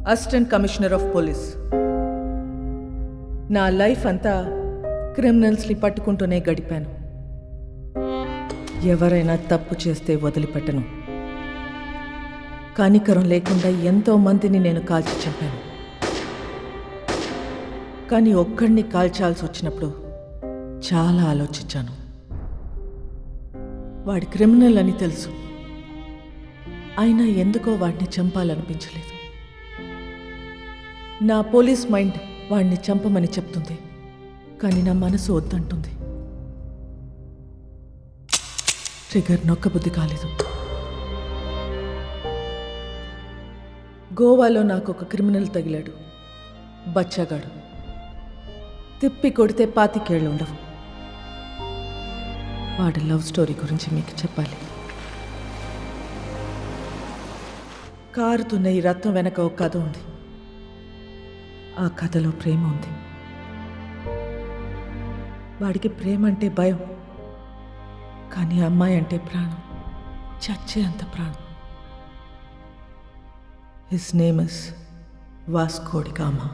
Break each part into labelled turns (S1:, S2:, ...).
S1: Assistant commissioner of police. నా life అంతా క్రిమినల్స్ని పట్టుకుంటూనే గడిపాను. ఎవరైనా తప్పు చేస్తే వదిలిపెట్టను. కనికరం లేకుండా ఎంతో మందిని నేను కాల్చి చంపాను. కానీ ఒక్కడిని కాల్చాల్సి వచ్చినప్పుడు చాలా ఆలోచించాను. వాడి క్రిమినల్ అని తెలుసు, అయినా ఎందుకో వాడిని చంపాలనిపించలేదు. నా పోలీస్ మైండ్ వాడిని చంపమని చెప్తుంది, కానీ నా మనసు వద్దంటుంది. ట్రిగర్ నొక్కబుద్ధి కాలేదు. గోవాలో నాకు ఒక క్రిమినల్ తగిలాడు, బచ్చగాడు. తిప్పి కొడితే 25 ఏళ్ళు ఉండవు. వాడి లవ్ స్టోరీ గురించి మీకు చెప్పాలి. కారుతున్న ఈ రత్నం వెనక ఒక కథ ఉంది. ఆ కథలో ప్రేమ ఉంది. వాడికి ప్రేమ అంటే భయం, కానీ అమ్మాయి అంటే ప్రాణం, చచ్చే అంత ప్రాణం. His name is Vasco da Gama.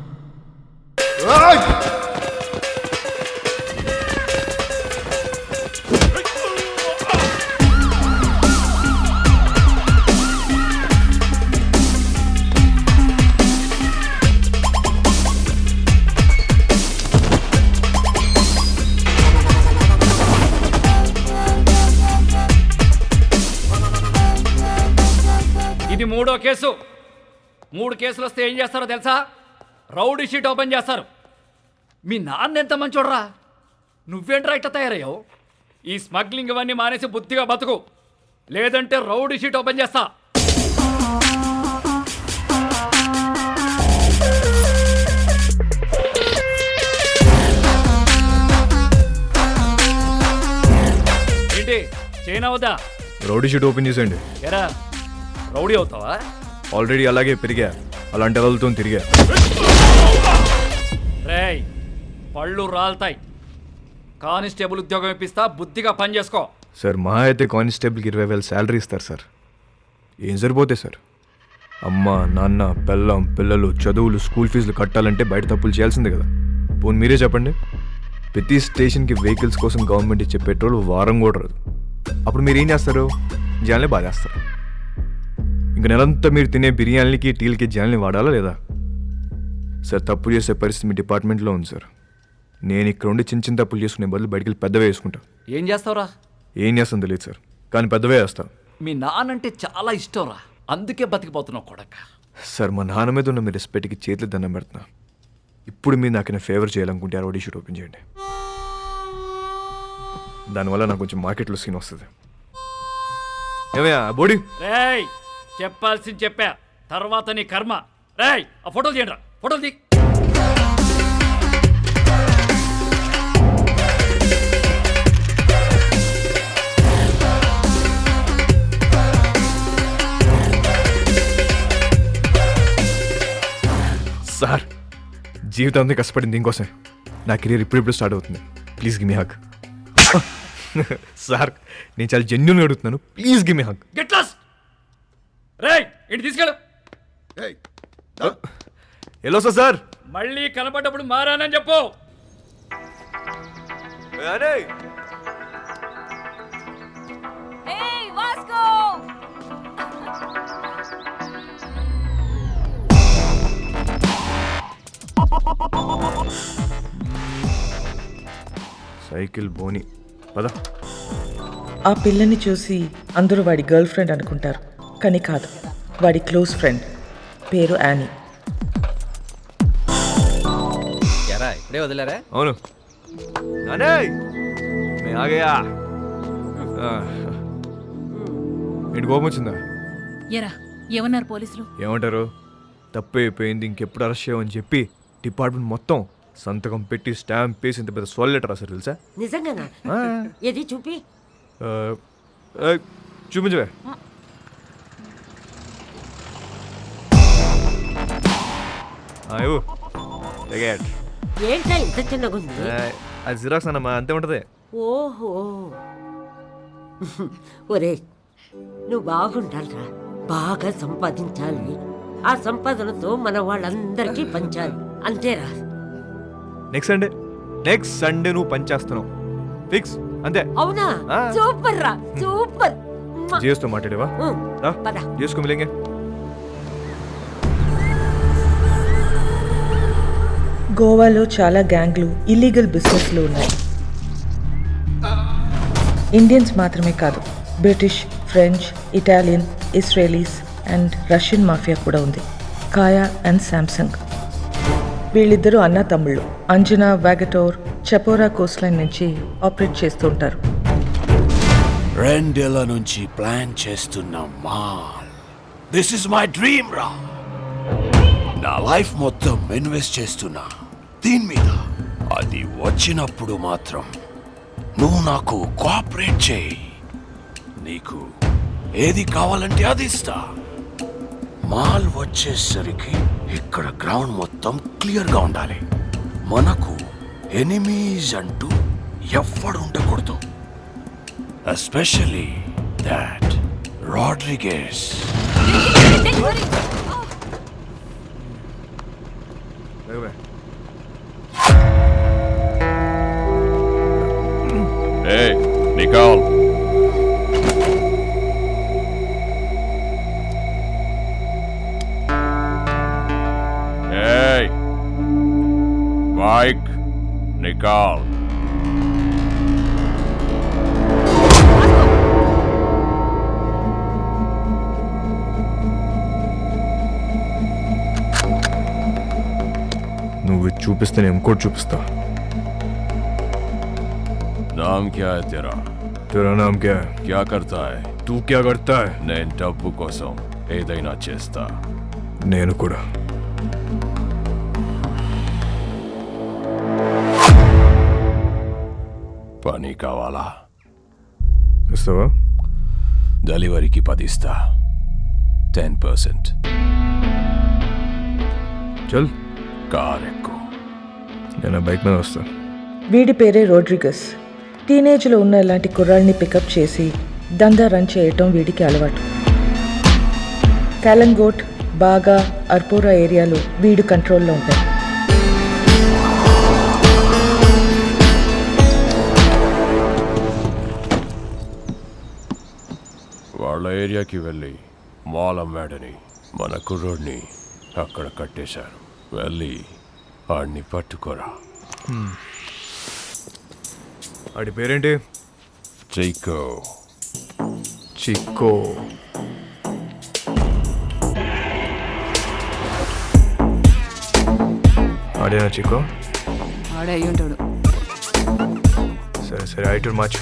S2: ఇది 3వ కేసు. 3 కేసులు వస్తే ఏం చేస్తారో తెలుసా? రౌడీ షీట్ ఓపెన్ చేస్తారు. మీ నాన్న ఎంత మంచోడ్రా, నువ్వేంట్రా ఇట్లా తయారయ్యావు? ఈ స్మగ్లింగ్ ఇవన్నీ మానేసి బుద్ధిగా బతుకు, లేదంటే రౌడీ షీట్ ఓపెన్ చేస్తా. ఏంటి చైనా వద్దా?
S3: రౌడీ షీట్ ఓపెన్ చేసేయండి.
S2: ఎరా రౌడీ అవుతావా?
S3: ఆల్రెడీ అలాగే పెరిగా, అలాంటి వాళ్ళతో తిరిగా.
S2: రేయ్ పళ్ళు రాలుతాయి. కానిస్టేబుల్ ఉద్యోగం ఇప్పిస్తా, బుద్ధిగా పని చేసుకో.
S3: సార్ మహా అయితే కానిస్టేబుల్కి 20,000 శాలరీ ఇస్తారు సార్. ఏం సరిపోతాయి సార్? అమ్మ నాన్న పెళ్ళం పిల్లలు చదువులు స్కూల్ ఫీజులు కట్టాలంటే బయట తప్పులు చేయాల్సిందే కదా. పోనీ మీరే చెప్పండి, ప్రతి స్టేషన్కి వెహికల్స్ కోసం గవర్నమెంట్ ఇచ్చే పెట్రోల్ వారం కూడా రాదు. అప్పుడు మీరు ఏం చేస్తారు? జనాల్ని బాధేస్తారు. ఇంక నెలంతా మీరు తినే బిర్యానీలకి టీలకి జనాల్ని వాడాలా లేదా? సార్ తప్పు చేసే పరిస్థితి మీ డిపార్ట్మెంట్లో ఉంది సార్. నేను ఇక్కడ ఉండి చిన్న చిన్న తప్పులు చేసుకునే బదులు బయటికి వెళ్ళి పెద్దవే వేసుకుంటా.
S2: ఏం చేస్తావురా?
S3: ఏం చేస్తాను తెలియదు సార్, కానీ పెద్దవే వేస్తా.
S2: మీ నాన్నంటే చాలా ఇష్టంరా, అందుకే బతికిపోతున్నావు కొడక.
S3: సార్ మా నాన్న మీద ఉన్న మీ రెస్పెక్ట్కి చేతులు దండం పెడుతున్నా. ఇప్పుడు మీరు నాకు ఫేవర్ చేయాలనుకుంటే రౌడీ షీట్ ఓపెన్ చేయండి. దానివల్ల నాకు కొంచెం మార్కెట్లో సీన్ వస్తుంది. ఏమయ్యా బోడీ?
S2: రేయ్ చెప్పాల్సింది చెప్పా, తర్వాత నీ కర్మ. రేయ్ ఆ ఫోటోలు తీయండిరా, ఫోటోలు తీ.
S3: సార్ జీవితం అంతా కష్టపడింది దీనికోసం. నా కెరీర్ ఇప్పుడిప్పుడు స్టార్ట్ అవుతుంది. Please give me hug. Sir నేను చాలా జెన్యూన్గా అడుగుతున్నాను, please give me hug.
S2: Get lost. రేయ్ ఇంటి తీసుకెళ్ళు.
S3: ఎలా వస్తా సార్?
S2: మళ్ళీ కనపడ్డప్పుడు మారానని చెప్పు.
S4: Hey, Vasco!
S3: సైకిల్ బోని పద.
S1: ఆ పిల్లని చూసి అందరూ వాడి గర్ల్ ఫ్రెండ్ అనుకుంటారు, కానీ కాదు, వాడి క్లోజ్ ఫ్రెండ్. పేరు యానీ.
S5: ఎరా ఇప్పుడే వదిలేరా?
S3: అవును నానే నేను ఆగయా. ఏంటి కోపం వచ్చిందా?
S4: ఎరా ఏమన్నారు పోలీసులు?
S3: ఏమంటారు? తప్పు అయిపోయింది, ఇంకెప్పుడు అరెస్ట్ చేయమని చెప్పి డిపార్ట్మెంట్ మొత్తం సంతకం పెట్టి స్టాంప్ వేసి ఇంత పెద్ద సోల్ లెటర్ రాశారు తెలుసా?
S6: నిజంగానా? ఏది చూపి.
S3: చూపించవే.
S6: ఏంటా ఇంత చిన్నగా ఉంది?
S3: అది జిరాక్స్ అన్నమా, అంతే ఉంటది.
S6: ఓహో ఒరే నువ్వు బాగుండాలిరా, బాగా సంపాదించాలి, ఆ సంపాదనతో మన వాళ్ళందరికీ పంచాలి అంతేరా.
S3: నెక్స్ట్ సండే నువ్వు పనిచేస్తున్నావు ఫిక్స్ అంతే.
S6: అవునా?
S3: ఆ.
S6: సూపర్ రా, సూపర్.
S3: జియోస్తో మాట్లాడేవా?
S6: ఉమ్, పద.
S3: జియోస్కు మిలేంగే.
S1: గోవాలో చాలా గ్యాంగ్లు ఇల్లీగల్ బిజినెస్లు ఉన్నాయి. ఇండియన్స్ మాత్రమే కాదు, British, French, Italian, Israelis and Russian mafia కూడా ఉంది. కాయా అండ్ శాంసంగ్ వీళ్ళిద్దరూ అన్నా తమ్ముళ్ళు. అంజనా, వాగటోర్, చపోరా కోస్ట్ లైన్ నుంచి ఆపరేట్ చేస్తూ ఉంటారు.
S7: 2 ఏళ్ల నుంచి ప్లాన్ చేస్తున్న mall. This is my dream రా. నా లైఫ్ మొత్తం ఇన్వెస్ట్ చేస్తున్నా దీని మీద. అది వచ్చినప్పుడు మాత్రం నువ్వు నాకు కోఆపరేట్ చేయి. నీకు ఏది కావాలంటే అది ఇస్తా. మాల్ వచ్చేసరికి ఇక్కడ గ్రౌండ్ మొత్తం క్లియర్గా ఉండాలి. మనకు ఎనిమీస్ అంటూ ఎవ్వడు ఉండకూడదు. Especially that Rodriguez.
S8: Hey, Nicole. Hey, Mike, Nicole.
S3: నువ్వు చూపిస్తే నేను ఇంకోటి చూపిస్తా.
S8: नाम क्या है तेरा?
S3: तेरा नाम क्या है?
S8: क्या करता है?
S3: तू क्या करता है?
S8: నేను డబ్బు కోసం ఏదైనా చేస్తా.
S3: నేను కూడా.
S8: పని కావాలా?
S3: ఇస్తావా?
S8: డెలివరీకి 10 ఇస్తా. 10%.
S3: చల్,
S8: కార్ ఎక్కు.
S3: నేను బైక్ మీద వస్తా.
S1: వీడి పేరే రోడ్రిగస్. టీనేజ్లో ఉన్న ఇలాంటి కుర్రాళ్ళని పికప్ చేసి దందా రన్ చేయటం వీడికి అలవాటు. కాలంగోట్, బాగా, అర్పోరా ఏరియాలో వీడు కంట్రోల్లో ఉంటాయి.
S8: వాళ్ళ ఏరియాకి వెళ్ళి మాల్ అమ్మాడని మన కుర్రోడ్ని అక్కడ కట్టేశారు. వెళ్ళి వాడిని పట్టుకోరా.
S3: ఆడి పేరేంటి?
S8: చైకో.
S3: చిక్కో. ఆడేనా చిక్కో?
S4: ఆడే అయ్యి ఉంటాడు.
S3: సరే సరే, ఐటూర్ మార్చు.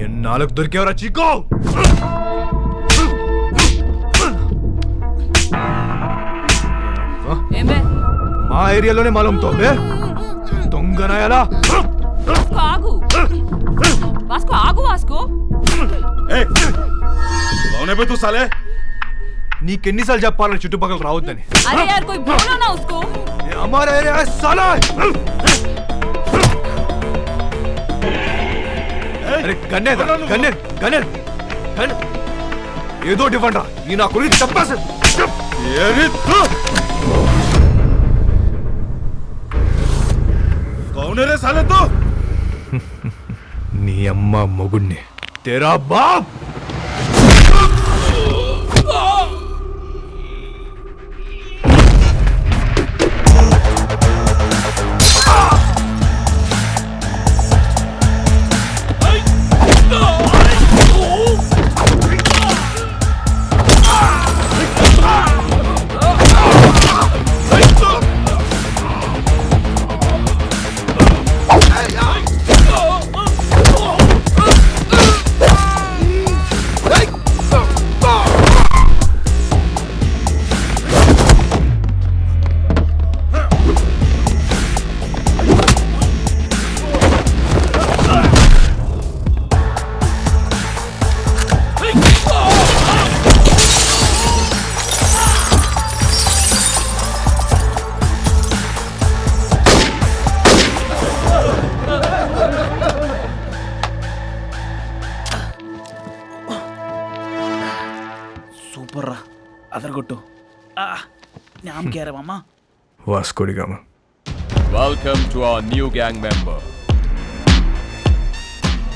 S3: ఎన్నాళ్ళకు దొరికేవరా చిక్కో?
S4: ఏమే
S3: మా ఏరియాలోనే మాలంతో దొంగనాయాలా?
S4: ఆగు వాస్కో, ఆగు వాస్కో.
S7: తూ సాలే.
S3: నీకెన్నిసార్లు చెప్పాలని చుట్టుపక్కల రావద్దని?
S4: అరే యార్ కోई बोलो ना उसको.
S3: ये हमारा एरिया है साला. अरे गन्ने ఏదో ఇవ్వండి రా. ఈ నా గురించి చెప్పాల్సి నీ అమ్మ మొగుణ్ణి. తెరా బాప్.
S9: కొట్టు నామ్ కేరమమ్మా
S3: Vasco da Gama.
S8: Welcome to our new gang member.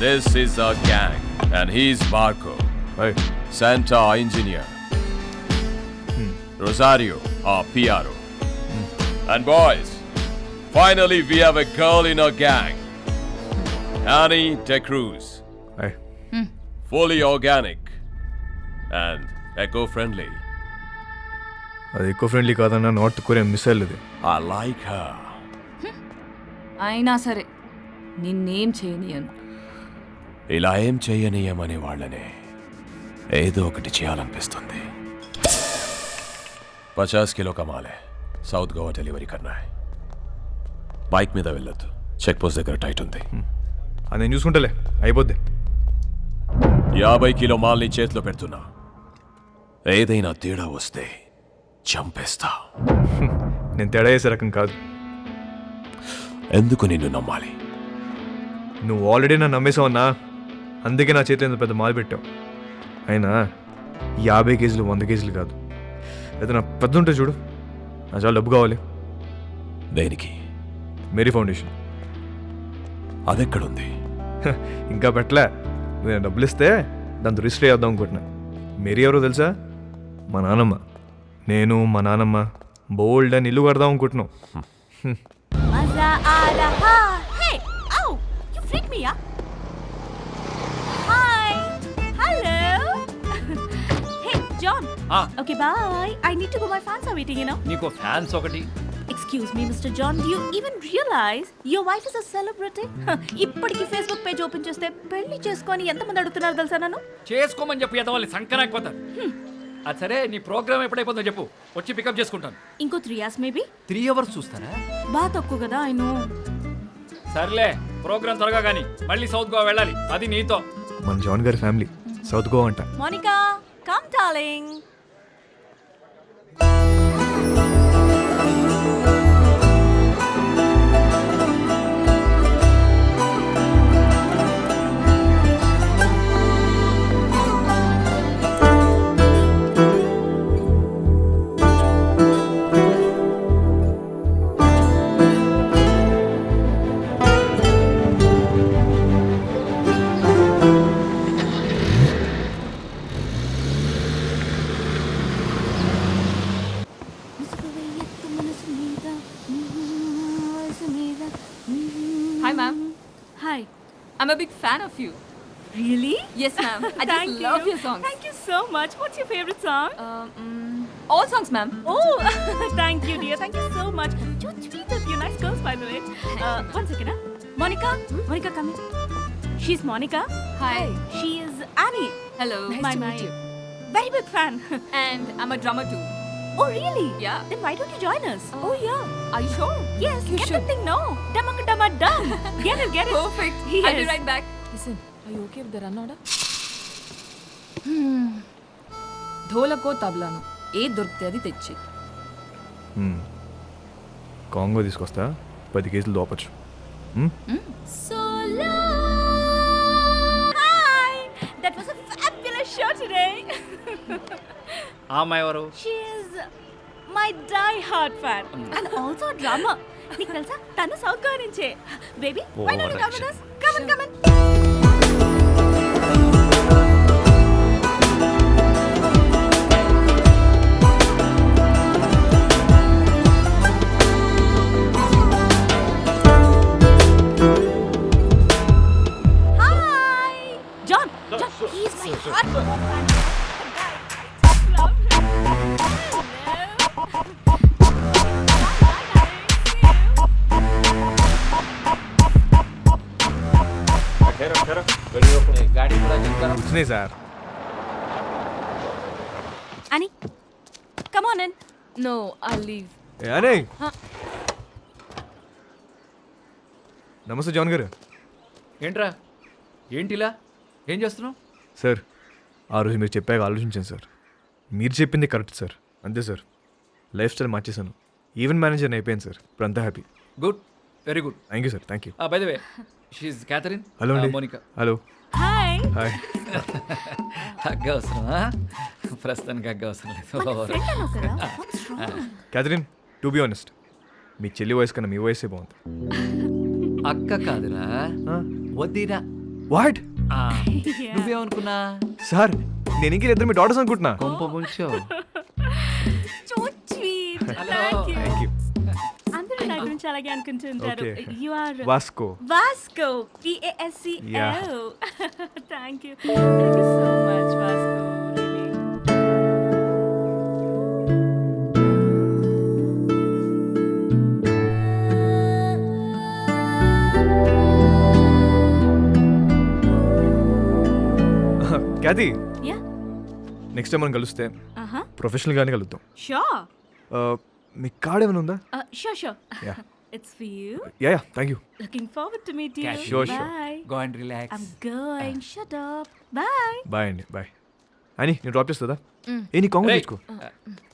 S8: This is our gang, and he's Marco,
S3: hi.
S8: Santa our engineer. Rosario, our PRO. And boys, finally we have a girl in our gang. Annie De Cruz.
S3: Hi.
S8: Fully organic and eco-friendly.
S3: అది ఎక్కువ friendly కాదన్న north Korea missile ఇది.
S8: I like her.
S4: అయినా సరే నిన్నేం చేయనియను.
S8: ఇలా ఏం చెయ్యనీయమనే వాళ్ళనే ఏదో ఒకటి చేయాలనిపిస్తుంది. 50 కిలో కమాలే సౌత్ గోవా డెలివరీ కన్నా. బైక్ మీద వెళ్ళొద్దు, చెక్ పోస్ట్ దగ్గర టైట్ ఉంది.
S3: అది నేను చూసుకుంటలే, అయిపోద్ది.
S8: 50 కిలో మాల్ని చేతిలో పెడుతున్నా. ఏదైనా తేడా వస్తే చంపేస్తా.
S3: నేను తేడా చేసే రకం కాదు.
S8: ఎందుకు నిన్ను నమ్మాలి?
S3: నువ్వు ఆల్రెడీ నన్ను నమ్మేసావన్నా, అందుకే నా చేతిలో ఇంత పెద్ద మాల్ పెట్టావు. అయినా 50 కేజీలు 100 కేజీలు కాదు, ఏదైనా పెద్ద ఉంటే చూడు. నా చాలా డబ్బు కావాలి.
S8: దేనికి?
S3: Mary foundation.
S8: అదెక్కడుంది?
S3: ఇంకా పెట్టలే. నేను డబ్బులు ఇస్తే దాంతో రిజిస్టర్ చేద్దాం అనుకుంటున్నా. మేరీ ఎవరో తెలుసా? మా నాన్నమ్మ. నేను మా నాన్నమ్మ బోల్డ్ అని ఇల్లు కడదాం అనుకుంటున్నాం.
S4: మజా ఆ రహా. Hey oh you freak me yeah. Hi hello. Hey John. Okay bye. I need to go. My fans are waiting you know.
S2: నీకు ఫ్యాన్స్ ఒకటి.
S4: Excuse me, Mr. John, do you even realize your wife is a celebrity? ఇప్పటికి Facebook page open చేస్తే పెళ్లి చేసుకొని ఎంతమంది అడుగుతున్నారు తెలుసా నన్ను?
S2: చేసుకోమని చెప్పి ఎదవాలి సంకరాకపోతారు. అది సరే, నీ ప్రోగ్రామ్ ఎప్పుడైపోతుందో చెప్పు, వచ్చి పికప్ చేసుకుంటాను.
S4: ఇంకో 3 hours మేబీ.
S2: 3 hours చూస్తారా?
S4: బాగా తక్కువ కదా. I know.
S2: సర్లే, ప్రోగ్రామ్ త్వరగా కానీ మళ్ళీ సౌత్ గోవా వెళ్ళాలి, అది నీతో.
S3: మన జాన్ గారి ఫ్యామిలీ సౌత్ గోవా అంట.
S4: Monica come darling. Hi ma'am. Hi. I'm a big fan of you. Really? Yes ma'am. I just love your songs.
S10: Thank you so much. What's your favorite song?
S4: All songs ma'am.
S10: Oh, thank you, dear. Thank you so much. Too sweet of you. Nice girls, by the way. One second, huh? Monica? Monica, come here. She's Monica.
S4: Hi.
S10: She is Annie.
S4: Hello.
S10: Nice to meet you. Very big fan.
S4: And I'm a drummer too.
S10: Oh, really?
S4: Yeah.
S10: Then why don't you join us?
S4: Oh yeah. Are you sure?
S10: Yes,
S4: You
S10: get
S4: should.
S10: the thing, no. Dumma dum. Get it, get it.
S4: Perfect.
S10: Yes.
S4: I'll be right back. Listen, are you okay with the run order? ధోలకో తబలాను ఏ దొరికితే అది తెచ్చి.
S3: Congo తీసుకొస్తా, 10 కేజీలు దోపచ్చు.
S10: Hi. That was a fabulous show today.
S2: ఆ అమ్మాయి ఎవరు?
S10: She is my die-hard fan and also a drummer. నీకు తెలుసా తను సౌత్ గోవా నుంచే. Baby, why don't you come with us? Come on, come on. Hi. John, he's my hardcore fan. Love him.
S3: వచ్చినాయి sir.
S10: Annie, come on in.
S4: No, I'll leave.
S3: అనే నమస్తే John గారు.
S2: ఏంట్రా, ఏంటిలా ఏం చేస్తున్నావు?
S3: సార్, ఆ రోజు మీరు చెప్పాక ఆలోచించాను సార్. మీరు చెప్పింది కరెక్ట్ సార్. అంతే సార్, లైఫ్ స్టైల్ మార్చేశాను. ఈవెంట్ మేనేజర్ అయిపోయాను సార్. ఇప్పుడు అంతా happy.
S2: Good, very good.
S3: Thank you sir. Thank you.
S2: By the way, she's Catherine.
S3: Hello అండి.
S2: Monica.
S3: Hello.
S10: Hi
S3: hi.
S2: Hug అవసరమా? ప్రస్తుతానికి హగ్ అవసరం లేదు.
S10: ఫ్రెండ్ అన్నావు కదా what's wrong
S3: Catherine, to be honest, మీ చెల్లి వయసు కన్నా మీ వయసే బాగుంది.
S2: అక్క కాదురా, వద్దిరా.
S3: వాట్
S2: నువ్వేమనుకున్నా?
S3: సార్, నేను ఇంక ఇద్దరు మీ డాటర్స్ అనుకుంటున్నా.
S2: కొంప ముంచో.
S10: సో స్వీట్ థాంక్యూ అందరూ నా గురించి అలాగే అనుకుంటుంటారు
S3: Okay.
S10: You are
S3: Vasco.
S10: Vasco VASCO
S3: Yeah.
S10: Thank you so much Vasco really
S3: Cathy,
S10: yeah
S3: next time మనం కలిస్తే
S10: ఆహా
S3: ప్రొఫెషనల్గానే కలుద్దాం.
S10: షూర్
S3: మీ కార్డ్ ఏమైనా ఉందా?
S10: Sure
S3: Yeah.
S10: It's for you
S3: yeah, thank you.
S10: Looking forward to meet you
S3: Sure, sure.
S10: Bye
S2: go and relax.
S10: I'm going shut up bye
S3: bye అండి, bye. అని నేను drop చేస్తుందా? ఏ నీ కాంగ్రెస్ తెచ్చుకో.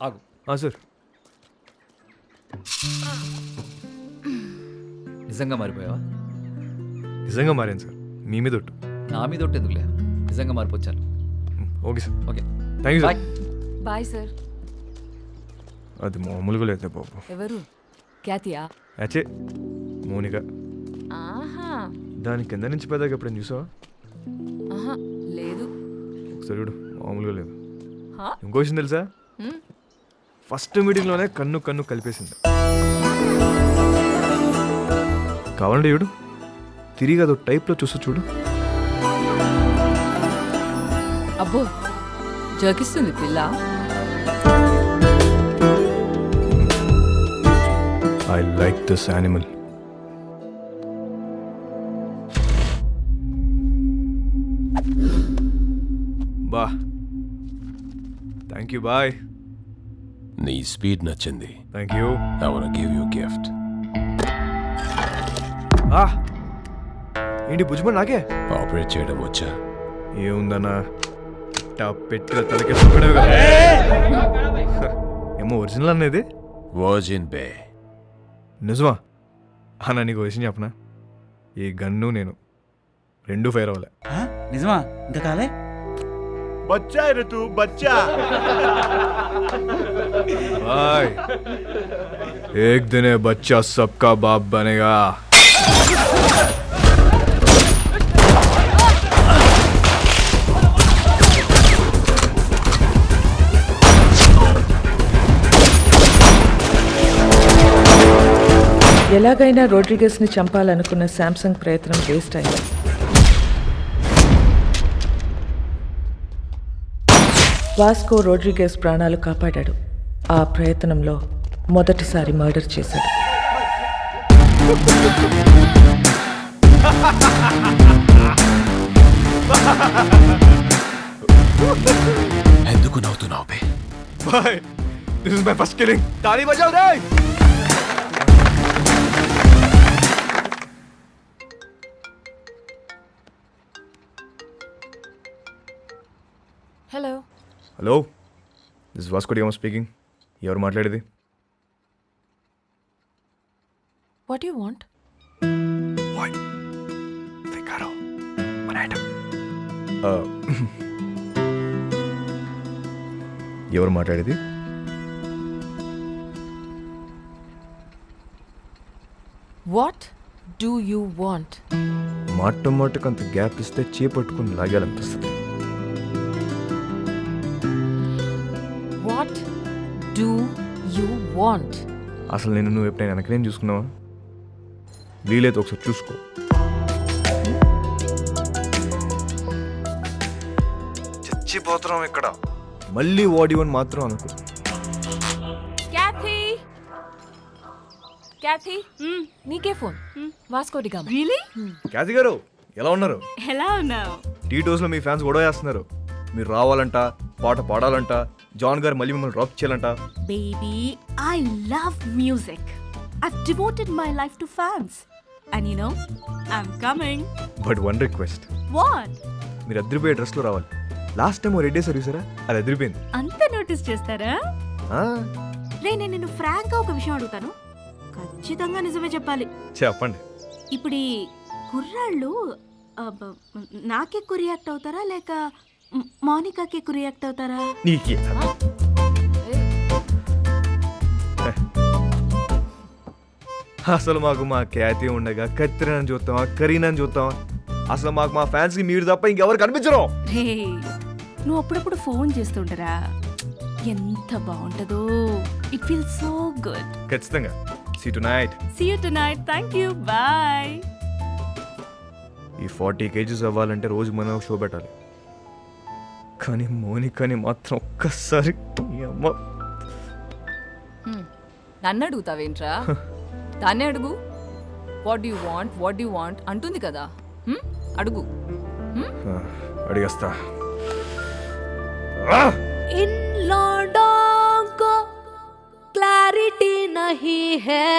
S2: ఆగు.
S3: సార్.
S2: నిజంగా మారిపోయావా?
S3: నిజంగా మారాను సార్, మీ మీద ఒట్టు.
S2: నా మీద ఒకటి ఎందుకులే, నిజంగా మారిపోచ్చాను.
S3: Okay sir,
S2: okay
S3: thank you
S2: bye.
S3: Sir.
S11: Bye sir.
S3: అది మామూలుగా లేదు బాబు.
S11: ఎవరు? క్యాతియా?
S3: అచ్చే, మోనిక.
S11: ఆహా,
S3: దాని కింద నుంచి పెద్దగా ఎప్పుడైనా చూసావా?
S11: ఆహా, లేదు.
S3: ఒకసారి చూడు, మామూలుగా లేదు.
S11: హా?
S3: ఇంకో విషయం తెలుసా? ఫస్ట్ మీటింగ్లోనే కన్ను కన్ను కలిపేసింది. కావాలంటే చూడు, తిరిగి అదో టైప్లో చూస్తూ చూడు.
S11: అబ్బో, జోకిస్తుంది పిల్ల.
S3: I like this animal. బా, థ్యాంక్ యూ, బాయ్.
S7: నీ స్పీడ్ నచ్చింది.
S3: Thank you.
S7: I wanna give you a gift.
S3: ఏంటి బుజ్జిమని నాకే?
S7: ఆపరేట్ చేయడం వచ్చా?
S3: ఏముందన్నా, పెట్టిన తలకి సుక్కడమే కదా. ఏమో ఒరిజినల్ అనేది
S7: వర్జిన్ బే.
S3: నిజమా అన్న? నీకు విషయం చెప్పనా, ఈ గన్ను నేను రెండు ఫైర్ అవ్వలే.
S9: నిజమా? ఇంకా కాలే?
S7: బచ్చా ఋతు బచ్చా.
S3: भाई एक दिन ये बच्चा सबका बाप बनेगा.
S1: ఎలాగైనా రోడ్రిగస్ని చంపాలనుకున్న శాంసంగ్ ప్రయత్నం వేస్ట్ అయింది. వాస్కో రోడ్రిగస్ ప్రాణాలు కాపాడాడు. ఆ ప్రయత్నంలో మొదటిసారి మర్డర్ చేశాడు.
S7: ఎందుకు నవ్వుతున్నావు బే?
S3: Bye. This is my first killing. ताली बजाओ रे.
S11: Hello.
S3: Hello, this Vasco da Gama speaking. ఎవరు మాట్లాడేది?
S11: What you want?
S3: What? Figaro. One item. ఎవరు మాట్లాడేది?
S11: What do you want?
S3: మాటకు అంత గ్యాప్ ఇస్తే చేపట్టుకుని లాగాలనిపిస్తుంది.
S11: What do you want?
S3: అసలు నువ్వు ఎప్పుడైనా వెనకనేం చూసుకున్నావా? వీలైతే ఒకసారి చూసుకో. చచ్చిపోతున్నాం ఇక్కడ. మళ్ళీ వాడివని మాత్రం అనుకో.
S11: క్యాథీ, క్యాథీ, నీకే phone. Vasco da Gama.
S10: Really
S3: Cathy గారు, ఎలా ఉన్నారు?
S10: ఎలా ఉన్నావు?
S3: టీ టోస్లో మీ ఫ్యాన్స్ గొడవ చేస్తున్నారు. మీరు రావాలంట, పాట పాడాలంట, జాన్ గారు మళ్ళీ మిమ్మల్ని డ్రాప్ చేయాలంట.
S10: Baby, I love music. I've devoted my life to fans. And you know, I'm coming.
S3: But one request,
S10: What?
S3: మీరు అద్దరిపోయే డ్రెస్లో రావాలి. లాస్ట్ టైం రెడ్ డే సర్వీసరా, అది అదిరిపోయింది.
S10: అంత నోటీస్ చేస్తారా? రే, నేను నిన్ను ఫ్రాంక్గా ఒక విషయం అడుగుతాను, ఖచ్చితంగా నిజమే చెప్పాలి.
S3: చెప్పండి.
S10: ఇప్పుడు ఈ కుర్రాళ్ళు నాకెక్కువ రియాక్ట్ అవుతారా లేక మౌనికాకి ఎక్కువ రియాక్ట్ అవుతారా?
S3: నీకే అసలు మాకు మా ఖ్యాతి ఉండగా కత్తిరని చూస్తామా కరీనని చూస్తామా? అసలు మాకు మా ఫ్యాన్స్కి మీరు తప్ప ఇంకెవరు కనిపించరు.
S10: రే నువ్వు అప్పుడప్పుడు ఫోన్ చేస్తుంటారా? ఎంత బాగుంటుందో. It feel so good.
S3: ఖచ్చితంగా. See tonight.
S10: See you tonight. Thank you. Bye.
S3: ఈ 40 kgs అవ్వాలంటే రోజు మనం షో పెట్టాలి. కానీ మోనికాని మాత్రం ఒక్కసారి ఈ అమ్మ
S11: నన్ను అడుగుతావేంట్రా? దాన్నే అడుగు. వాట్ యు వాంట్ అంటుంది కదా. అడుగు.
S3: అడిగేస్తా.
S4: इन लौंडों को क्लैरिटी नहीं है,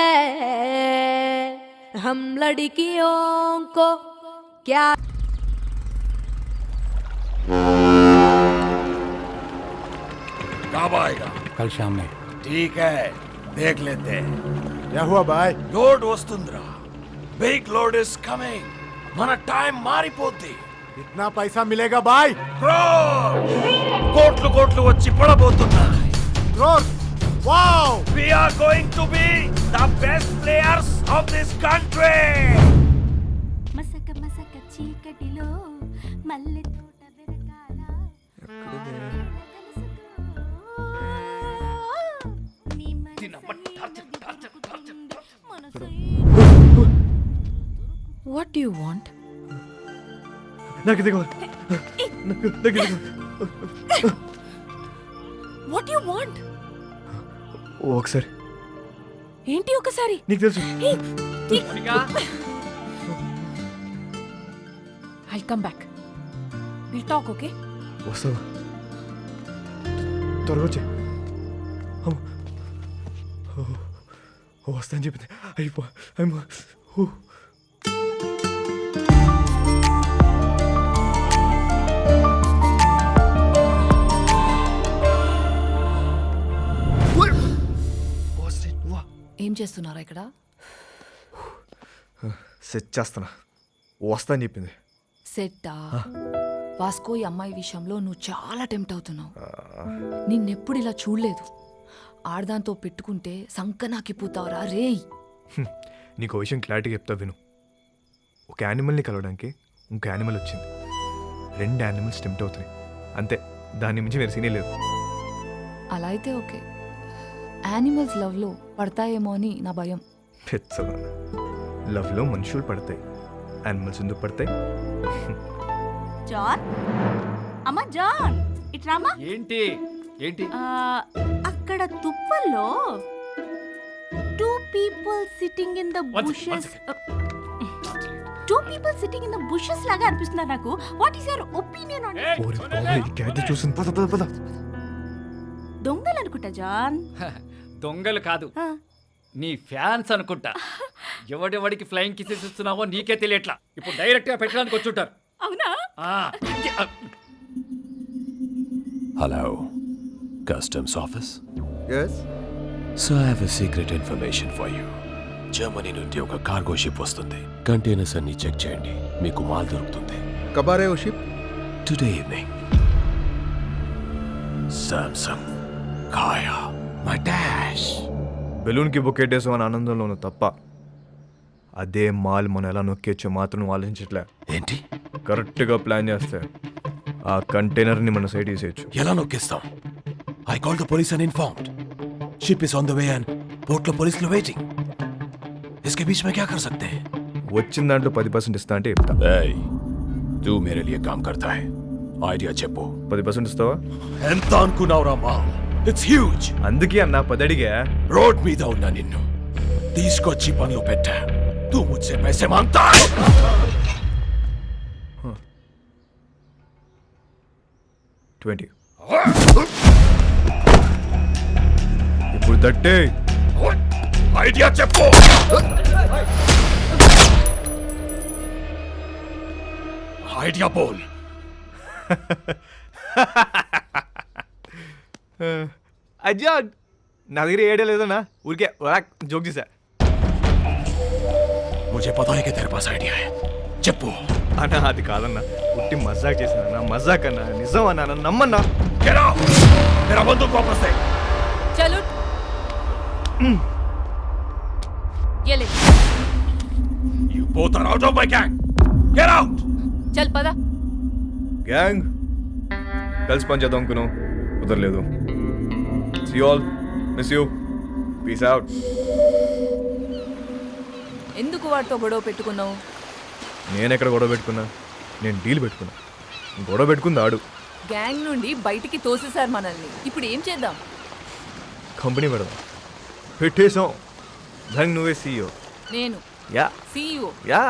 S4: हम लड़कियों को क्या
S7: कब आएगा?
S9: कल शाम में.
S7: ठीक है, देख लेते हैं.
S9: क्या हुआ भाई?
S7: లోడ్ వస్తుందిరా. Big load is coming. మన టైం మారిపోద్ది.
S9: कितना पैसा मिलेगा भाई?
S7: కోట్లు కోట్లు వచ్చి పడబోతున్నాయి.
S9: रोज. Wow.
S7: We are going to be the best players of this country.
S10: మసక మసక చీకటిలో మల్లె తోట వెనకాల
S11: వాట్ డూ యూ వాంట్?
S3: నాకు ఇది కావాలి.
S11: What you want?
S3: ఒకసారి
S11: ఏంటి ఒకసారి?
S3: నీకు తెలుసు.
S2: Mounika
S11: I'll come back. We'll talk, okay?
S3: వస్తావా? త్వరగా వచ్చే. వస్తా అని చెప్పింది. అయిపో.
S11: ఏం చేస్తున్నారా ఇక్కడ?
S3: సెట్ చేస్తానా. వస్తా అని చెప్పింది.
S11: సెట్టా? వాస్కో ఈ అమ్మాయి విషయంలో నువ్వు చాలా టెంప్ట్ అవుతున్నావు. నిన్నెప్పుడు ఇలా చూడలేదు. ఆడదాంతో పెట్టుకుంటే సంకనాకిపోతావురా రేయ్.
S3: నీకు విషయం క్లారిటీగా చెప్తా విను. ఒక యానిమల్ని కలవడానికి ఇంకో యానిమల్ వచ్చింది. 2 యానిమల్స్ టెంప్ట్ అవుతున్నాయి అంతే. దాని మించి వేరే సీనే లేదు.
S11: అలా అయితే ఓకే. యానిమల్స్ లవ్లో పడతాయేమో అని నా భయం.
S3: పెచ్చదా. లవ్లో మనుషులు పడతాయి, యానిమల్స్ ఎందుకు పడతాయి?
S10: జాన్ అమ్మా జాన్ ఇట్రామా.
S2: ఏంటి ఏంటి?
S10: అక్కడ తుప్పల్లో 2 people sitting in the
S2: One
S10: bushes.
S2: second.
S10: 2 people sitting in the bushes లాగా అనిపిస్తున్నారు నాకు. What is your opinion on
S2: ఏయ్,
S3: ఓరే బాబోయ్, ఈ క్యాట్ చూసింది. పద పద పద.
S10: దొంగలు అనుకుంటా జాన్.
S2: దొంగలు కాదు, నీ ఫ్యాన్స్ అనుకుంటా. ఎవడెవడికి ఫ్లయింగ్ కిసెస్ ఇస్తున్నావో నీకే తెలియట్లా. ఇప్పుడు డైరెక్ట్ గా పెట్టడానికి వచ్చుంటారు.
S10: అవునా?
S8: Hello, customs office.
S3: Yes.
S8: So I have a secret information for you. Germany నుండి ఒక కార్గో షిప్ వస్తుంది. కంటైనర్స్ అన్ని చెక్ చేయండి, మీకు మాల్ దొరుకుతుంది.
S3: కబ్ ఆ రహే హో షిప్?
S8: Today evening. సామ్సంగ్, కాయా, మై డాష్.
S3: బెలూన్కి బొక్కెట్టేసాం అని ఆనందంలో ఉన్న తప్ప అదే మాల్ మనం ఎలా నొక్కేచ్చో మాత్రం నువ్వు ఆలోచించట్లే.
S8: ఏంటి?
S3: కరెక్ట్గా ప్లాన్ చేస్తే ఆ కంటైనర్ని మన సైడ్ తీసేయచ్చు.
S8: ఎలా నొక్కేస్తాం? I call the police and informed. Ship is on the way and port లో పోలీసులు వెయిటింగ్. इसके बीच में क्या कर सकते हैं?
S3: వచ్చిన దాంట్లో 10% ఇస్తా అంటే చెప్తా.
S8: तू मेरे लिए काम करता है. ఐడియా చెప్పు.
S3: 10% ఇస్తావా?
S8: ఎంత అనుకున్నావురా మా? It's huge.
S3: అందుకే అన్న 10 అడిగా.
S8: రోడ్ మీద ఉన్న నిన్ను తీసుకొచ్చి పనిలో పెట్టా. तू मुझसे पैसे मांगता है?
S3: 20. ఇప్పుడు 30.
S8: ఐడియా చెప్పు. ఐడియా బోల్.
S3: అజ్జా నా దగ్గర ఏడే లేదన్నా, ఊరికే జోక్ చేశా.
S8: मुझे पता है कि तेरे पास आइडिया है.
S7: చెప్పు.
S3: అన్నా అది కాదన్నా, పుట్టి మజాక్ చేశానన్నా, మజాక్ అన్నా, నిజం అన్నా, నన్ను నమ్మన్నా.
S7: Get out! मेरा बंदूक वापस दे.
S11: చలో ये ले
S7: You both are out of my gang. Get out!
S11: చల్ పద.
S3: గ్యాంగ్ కలిసి పని చేద్దాం అనుకున్నాం, కుదరలేదు. See all, miss you, peace out.
S11: ఎందుకు వాడితో గొడవ పెట్టుకున్నావు?
S3: నేను ఎక్కడ గొడవ పెట్టుకున్నా? నేను డీల్ పెట్టుకున్నా. గొడవ పెట్టుకుంది ఆడు.
S11: గ్యాంగ్ నుండి బయటికి తోసేశారు మనల్ని. ఇప్పుడు ఏం చేద్దాం?
S3: కంపెనీ పెడదాం. పెట్టేశాం. దానికి నువ్వే సీఈఓ.
S11: నేను
S3: yeah
S11: CEO.
S3: Yeah.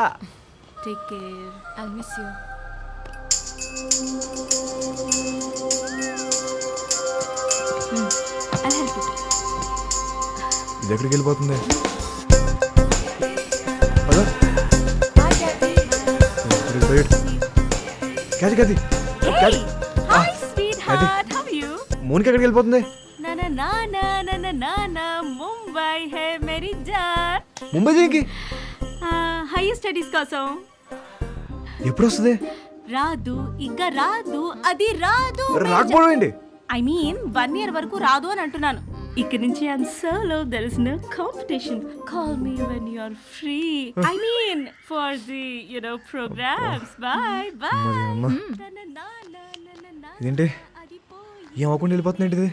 S11: Take care. I miss you.
S10: I'll help you.
S3: ఇది ఎక్కడికి వెళ్ళిపోతుంది? పద. క్యాది క్యాది
S10: Hey! Hi, sweetheart. How are you?
S3: మోనికి ఎక్కడికి వెళ్ళిపోతుంది?
S10: Na na na na na na na na Mumbai hai meri jaan.
S3: Mumbai దేనికి?
S10: హైయర్ స్టడీస్ కోసం.
S3: ఎప్పుడు వస్తుంది?
S10: రాదు ఇంకా రాదు, అది రాదు.
S3: రాకపోవడం ఏంటి?
S10: ఐ మీన్ 1 year వరకు రాదు అని అంటున్నాను. ఇక్కడ నుంచి I'm solo, there is no competition. Call me when you are free. I mean for the programmes. Bye bye.
S3: ఇదేంటి ఏం అవ్వకుండా వెళ్ళిపోతుంది ఏంటిది?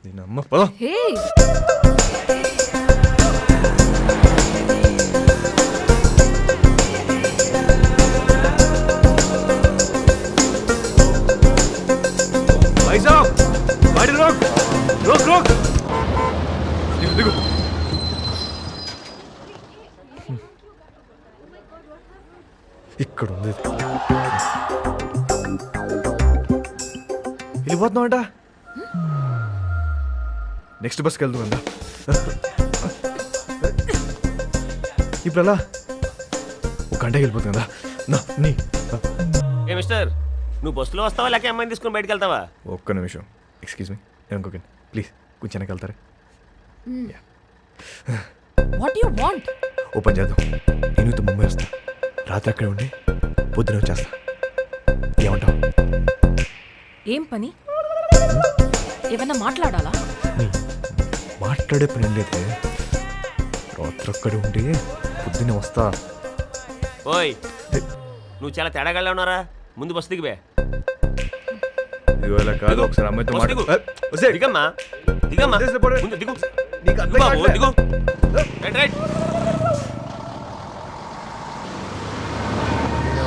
S3: దీని అమ్మ పద.
S11: హే
S3: भाई साहब, गाड़ी रोक रोक रोक. दिगो दिगो. ఇక్కడ ఉంది. వెళ్ళిపోతున్నామంట. నెక్స్ట్ బస్కి వెళ్దాం అందా. ఇప్పుడు అలా ఒక గంటకి వెళ్ళిపోతుంది కదా. నా నీ
S5: ఏ మిస్టర్, నువ్వు బస్సులో వస్తావా లేక అమ్మాయిని తీసుకుని బయటకు వెళ్తావా?
S3: ఒక్క నిమిషం, ఎక్స్క్యూజ్ మీ, నేను ఇంకొక ప్లీజ్ కొంచెం వెనక్కి వెళ్తారా?
S11: What you want?
S3: ఓ పని చేద్దాం, నేను ఇంత ముంబై వస్తా, రాత్రి అక్కడే ఉండి పొద్దున వచ్చేస్తా. ఏమంటావు?
S11: ఏం పని? ఏమన్నా మాట్లాడాలా?
S3: మాట్లాడే పని ఏం లేదు, రాత్రి అక్కడే ఉండి పొద్దున్నే వస్తా.
S5: ఓయ్, నువ్వు చాలా తేడాగా ఉన్నారా? ముందు బస్సు దిగివే.
S3: ఇవాళ కాదు, ఒకసారి అమ్మాయితో
S5: దిగమ్మా దిగమ్మా, ముందు దిగు. దిగు బాబు, దిగు. Right right.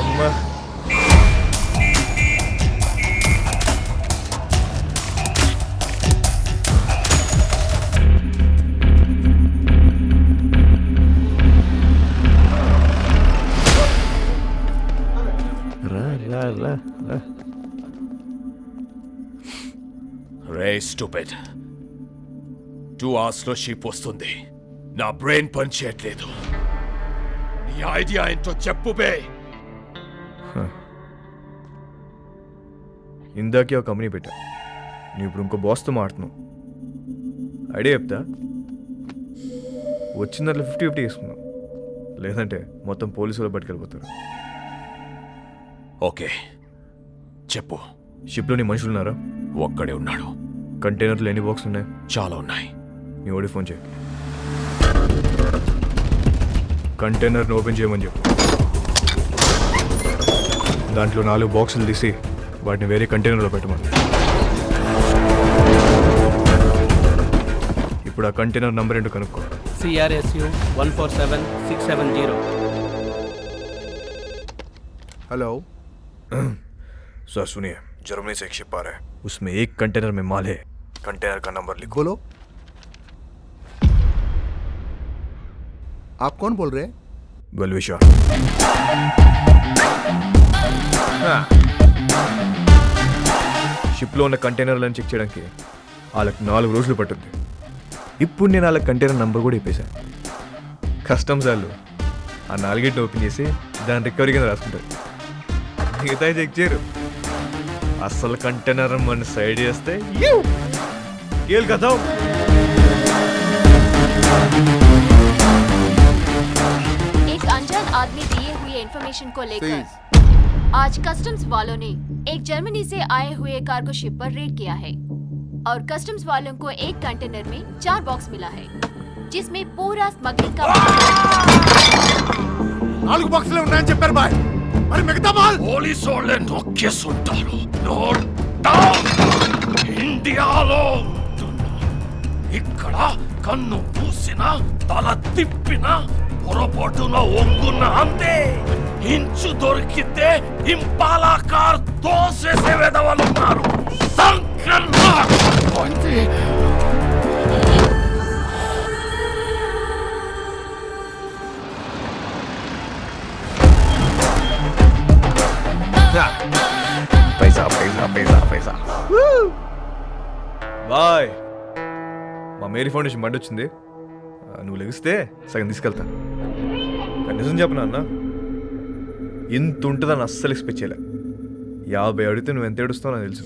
S3: అమ్మా
S7: రే స్టూపిడ్, 2 hours లో షిప్ వస్తుంది. నా బ్రెయిన్ పని చేయట్లేదు. నీ ఐడియా ఏంటో చెప్పు బే.
S3: ఇందాకే ఒక కంపెనీ పెట్టా, నువ్వు ఇప్పుడు ఇంకో బాస్తో మాడుతున్నావు. ఐడియా చెప్తా, వచ్చిన దాంట్లో 50-50 తీసుకున్నావు, లేదంటే మొత్తం పోలీసులు పట్టుకెళ్ళిపోతారు.
S7: ఓకే చెప్పు.
S3: షిప్లో నీ మనుషులు ఉన్నారా?
S7: ఒక్కడే ఉన్నాడు.
S3: కంటైనర్లు ఎన్ని బాక్స్ ఉన్నాయి?
S7: చాలా ఉన్నాయి.
S3: నీ ఓడి ఫోన్ చేయి, కంటైనర్ని ఓపెన్ చేయమని చెప్పు. దాంట్లో 4 బాక్సులు తీసి వాటిని వేరే కంటైనర్లో పెట్టమని. ఇప్పుడు ఆ కంటైనర్ నంబర్ ఏంటో కనుక్కో.
S12: CRSU 147670.
S3: हेलो सर सुनिए, जर्मनी से एक शिप आ रहा है, उसमें एक कंटेनर में माल है. कंटेनर का नंबर लिखो. बोलो.
S9: आप कौन बोल रहे हैं?
S3: बलविशा. షిప్లో ఉన్న కంటైనర్లను చెక్ చేయడానికి వాళ్ళకి 4 రోజులు పట్టుద్ది. ఇప్పుడు నేను వాళ్ళ కంటైనర్ నంబర్ కూడా ఇప్పేశాను. కస్టమ్స్ వాళ్ళు ఆ 4 ఓపెన్ చేసి దాని రికవరీ కింద రాసుకుంటారు. మిగతా చెక్ చేయరు. అసలు కంటైనర్ మన సైడ్ చేస్తే కేల్ కదా.
S13: एक अनजान
S10: आदमी दिए हुए इंफॉर्मेशन को लेकर आज कस्टम्स वालों ने एक जर्मनी से आए हुए कार्गो शिप पर रेड किया है और कस्टम्स वालों को एक कंटेनर में 4 बॉक्स मिला है जिसमें पूरा स्मगलिंग का
S9: 4 బాక్సులే ఉన్నాయని చెప్పారు బాయ్ మరి మిగతా మాల్
S7: పోలీసు వాళ్ళే నొక్కేసుంటారు. Note down. ఇండియాలో ఉంటున్నా. ఇక్కడ కన్ను పూసిన తల తిప్పిన పొరపాటున ఒంగున్న అంతే. ఇంచు దొరికితే ఇంపాలా కార్ తోసేసే వెదవలున్నారు. సంకన్నా పోయింది.
S3: పైసా పైసా పైసా పైసా బాయ్. మా మేరీ ఫౌండేషన్ బండి వచ్చింది. నువ్వు లెగిస్తే సగం తీసుకెళ్తా. నిజం చెప్పనా అన్న, ఇంత ఉంటుందని అస్సలు ఎక్స్పెక్ట్ చేయలే. 50 అడిగితే నువ్వు ఎంత ఏడుస్తావు నాకు తెలుసు.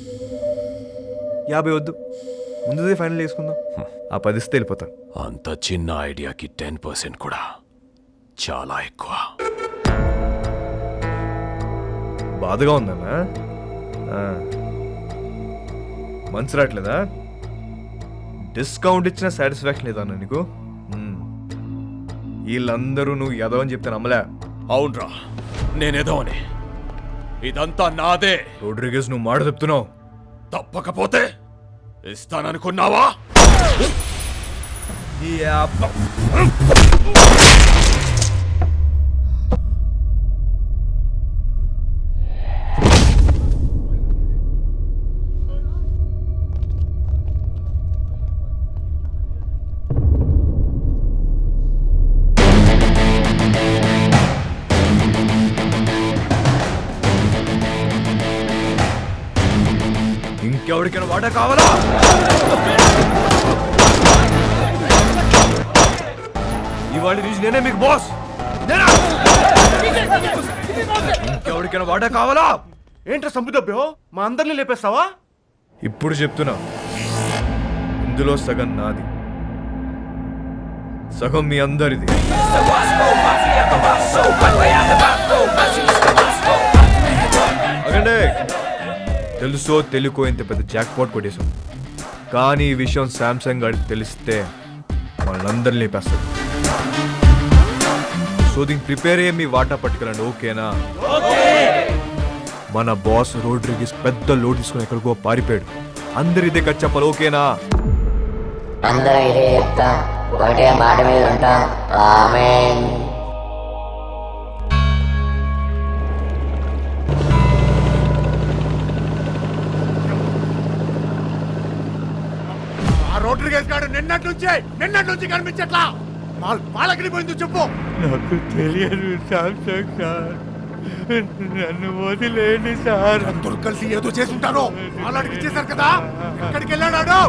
S3: 50 వద్దు, ముందుదే ఫైనల్ చేసుకుందాం. ఆ 10 ఇస్తే వెళ్ళిపోతా.
S7: అంత చిన్న ఐడియాకి 10% కూడా చాలా ఎక్కువ.
S3: బాధగా ఉందన్నా. మనసు రావట్లేదా? డిస్కౌంట్ ఇచ్చిన సాటిస్ఫాక్షన్ లేదా అన్న నీకు? వీళ్ళందరూ నువ్వు ఎదవ అని చెప్తే నమ్మలే.
S7: అవునరా, నేనేదో అని. ఇదంతా నాదే.
S3: రోడ్రిగేస్ నువ్వు మాట చెప్తున్నావు.
S7: తప్పకపోతే ఇస్తాననుకున్నావా?
S3: ఇంకెవరికైనా వాటా కావాలా? ఇవాళ నుంచి నేనే మీకు బాస్. ఇంకెవరికైనా వాటా కావాలా?
S9: ఏంట్రా సంబుదబ్బో మా అందరిని లేపేస్తావా?
S3: ఇప్పుడు చెప్తున్నా, ఇందులో సగం నాది, సగం మీ అందరిది. అగండి, తెలుసో తెలుకో ఇంత పెద్ద జాక్ పాట్ కొట్టేశాం. కానీ ఈ విషయం శాంసంగ్ గారికి తెలిస్తే వాళ్ళందరినీ లేపేస్తారు. సో దీనికి ప్రిపేర్ అయ్యే మీ వాటా పట్టుకెళ్ళండి, ఓకేనా? మన బాస్ రోడ్రిగేస్ పెద్ద లోడ్ తీసుకుని ఎక్కడికో పారిపోయాడు. అందరు ఇదే కట్ చెప్పాలి, ఓకేనా?
S6: అందరూ ఇదే చెప్తాం, ఒకటే మాట మీద ఉంటాం. ఆమేన్.
S9: ఆ రోడ్రిగేస్ గాడు నిన్నటి నుంచి కనిపించట్లా. మాలకి పోయిందో చెప్పు.
S13: నాకు తెలియదు శాంసంగ్ సార్, నన్ను వదిలేండి సార్.
S9: అందరూ కలిసి ఏదో చేసుంటారు. వాళ్ళకి ఇచ్చేశారు కదా, ఎక్కడికి వెళ్ళాడు?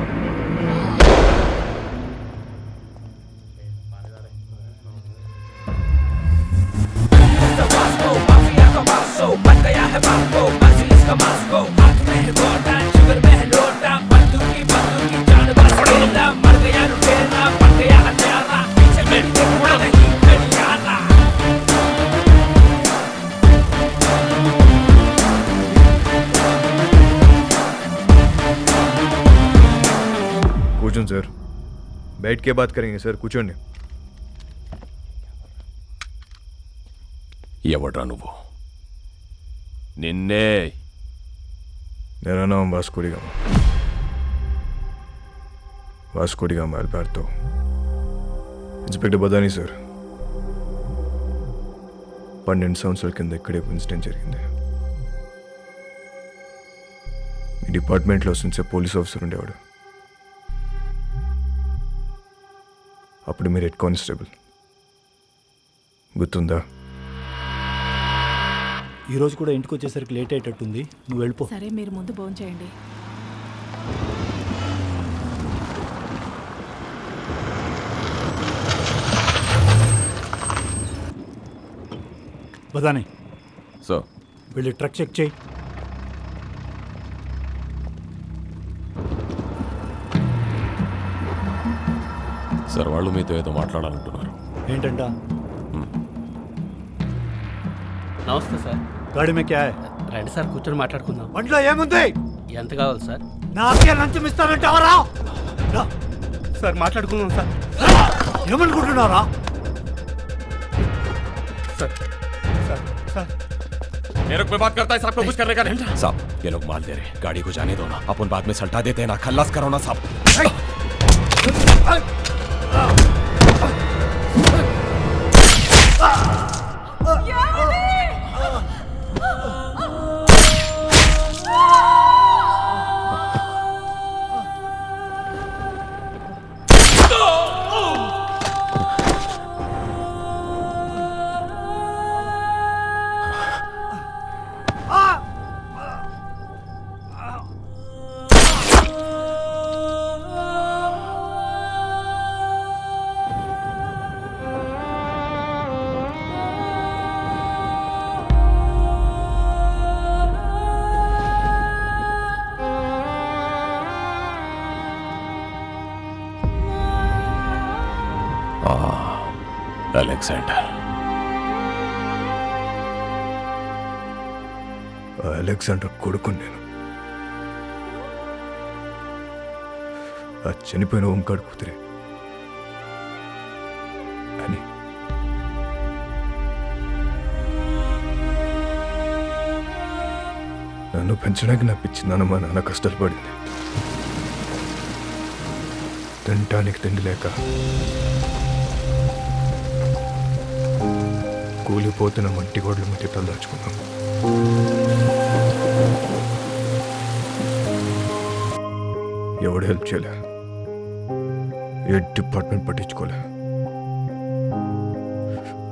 S3: కూర్చోండి సార్, बैठ के बात करेंगे సార్. కూర్చోండి.
S7: ఎవడ్రా నువ్వు? నిన్నే.
S3: मेरा नाम Vasco D gamma. Vasco D gamma Alberto. Inspector Badani sir. 12 సంవత్సరాల కింద ఇక్కడే ఇన్సిడెంట్ జరిగింది. మీ డిపార్ట్మెంట్లో వస్తుంచే పోలీస్ ఆఫీసర్ ఉండేవాడు. అప్పుడు మీరు హెడ్ కానిస్టేబుల్, గుర్తుందా?
S13: ఈరోజు కూడా ఇంటికి వచ్చేసరికి లేట్ అయ్యేటట్టుంది, నువ్వు వెళ్ళిపో.
S10: సరే, మీరు ముందు భోజనం చేయండి.
S13: బదాని
S7: సార్,
S13: వెళ్ళి ట్రక్ చెక్ చేయి.
S7: సార్ వాళ్ళు మీతో ఏదో మాట్లాడాలంటున్నారు.
S13: ఏంటంట?
S12: నమస్తే సార్.
S13: గాడి మే క్యా హై?
S12: రండి సార్, కూర్చొని మాట్లాడుకుందాం.
S13: బండిలో ఏముంది?
S12: ఎంత కావాలి సార్?
S13: నాకే లంచం ఇస్తానంటావరా?
S12: సార్ మాట్లాడుకుందాం సార్.
S13: ఏమనుకుంటున్నారా?
S12: సార్ సార్ సార్
S7: मेरे को बात करता है साहब को कुछ करने का नहीं। साहब ये लोग माल दे रहे, गाड़ी को जाने दो ना, अपन बाद में सल्टा देते हैं ना, खल्लास करो ना साहब। अलेक्जेंडर
S3: అలెగ్జాండర్ కొడుకు నేను. ఆ చనిపోయిన ఓంకాడు కూతురే అని. నన్ను పెంచడానికి నా పిచ్చి నాన్న మా నాన్న కష్టాలు పడింది. తినటానికి తిండి లేక కూలిపోతున్న మట్టి గోడల మధ్య తలదాచుకున్నాం. ఎవడు హెల్ప్ చేయలే, ఏ డిపార్ట్మెంట్ పట్టించుకోలే.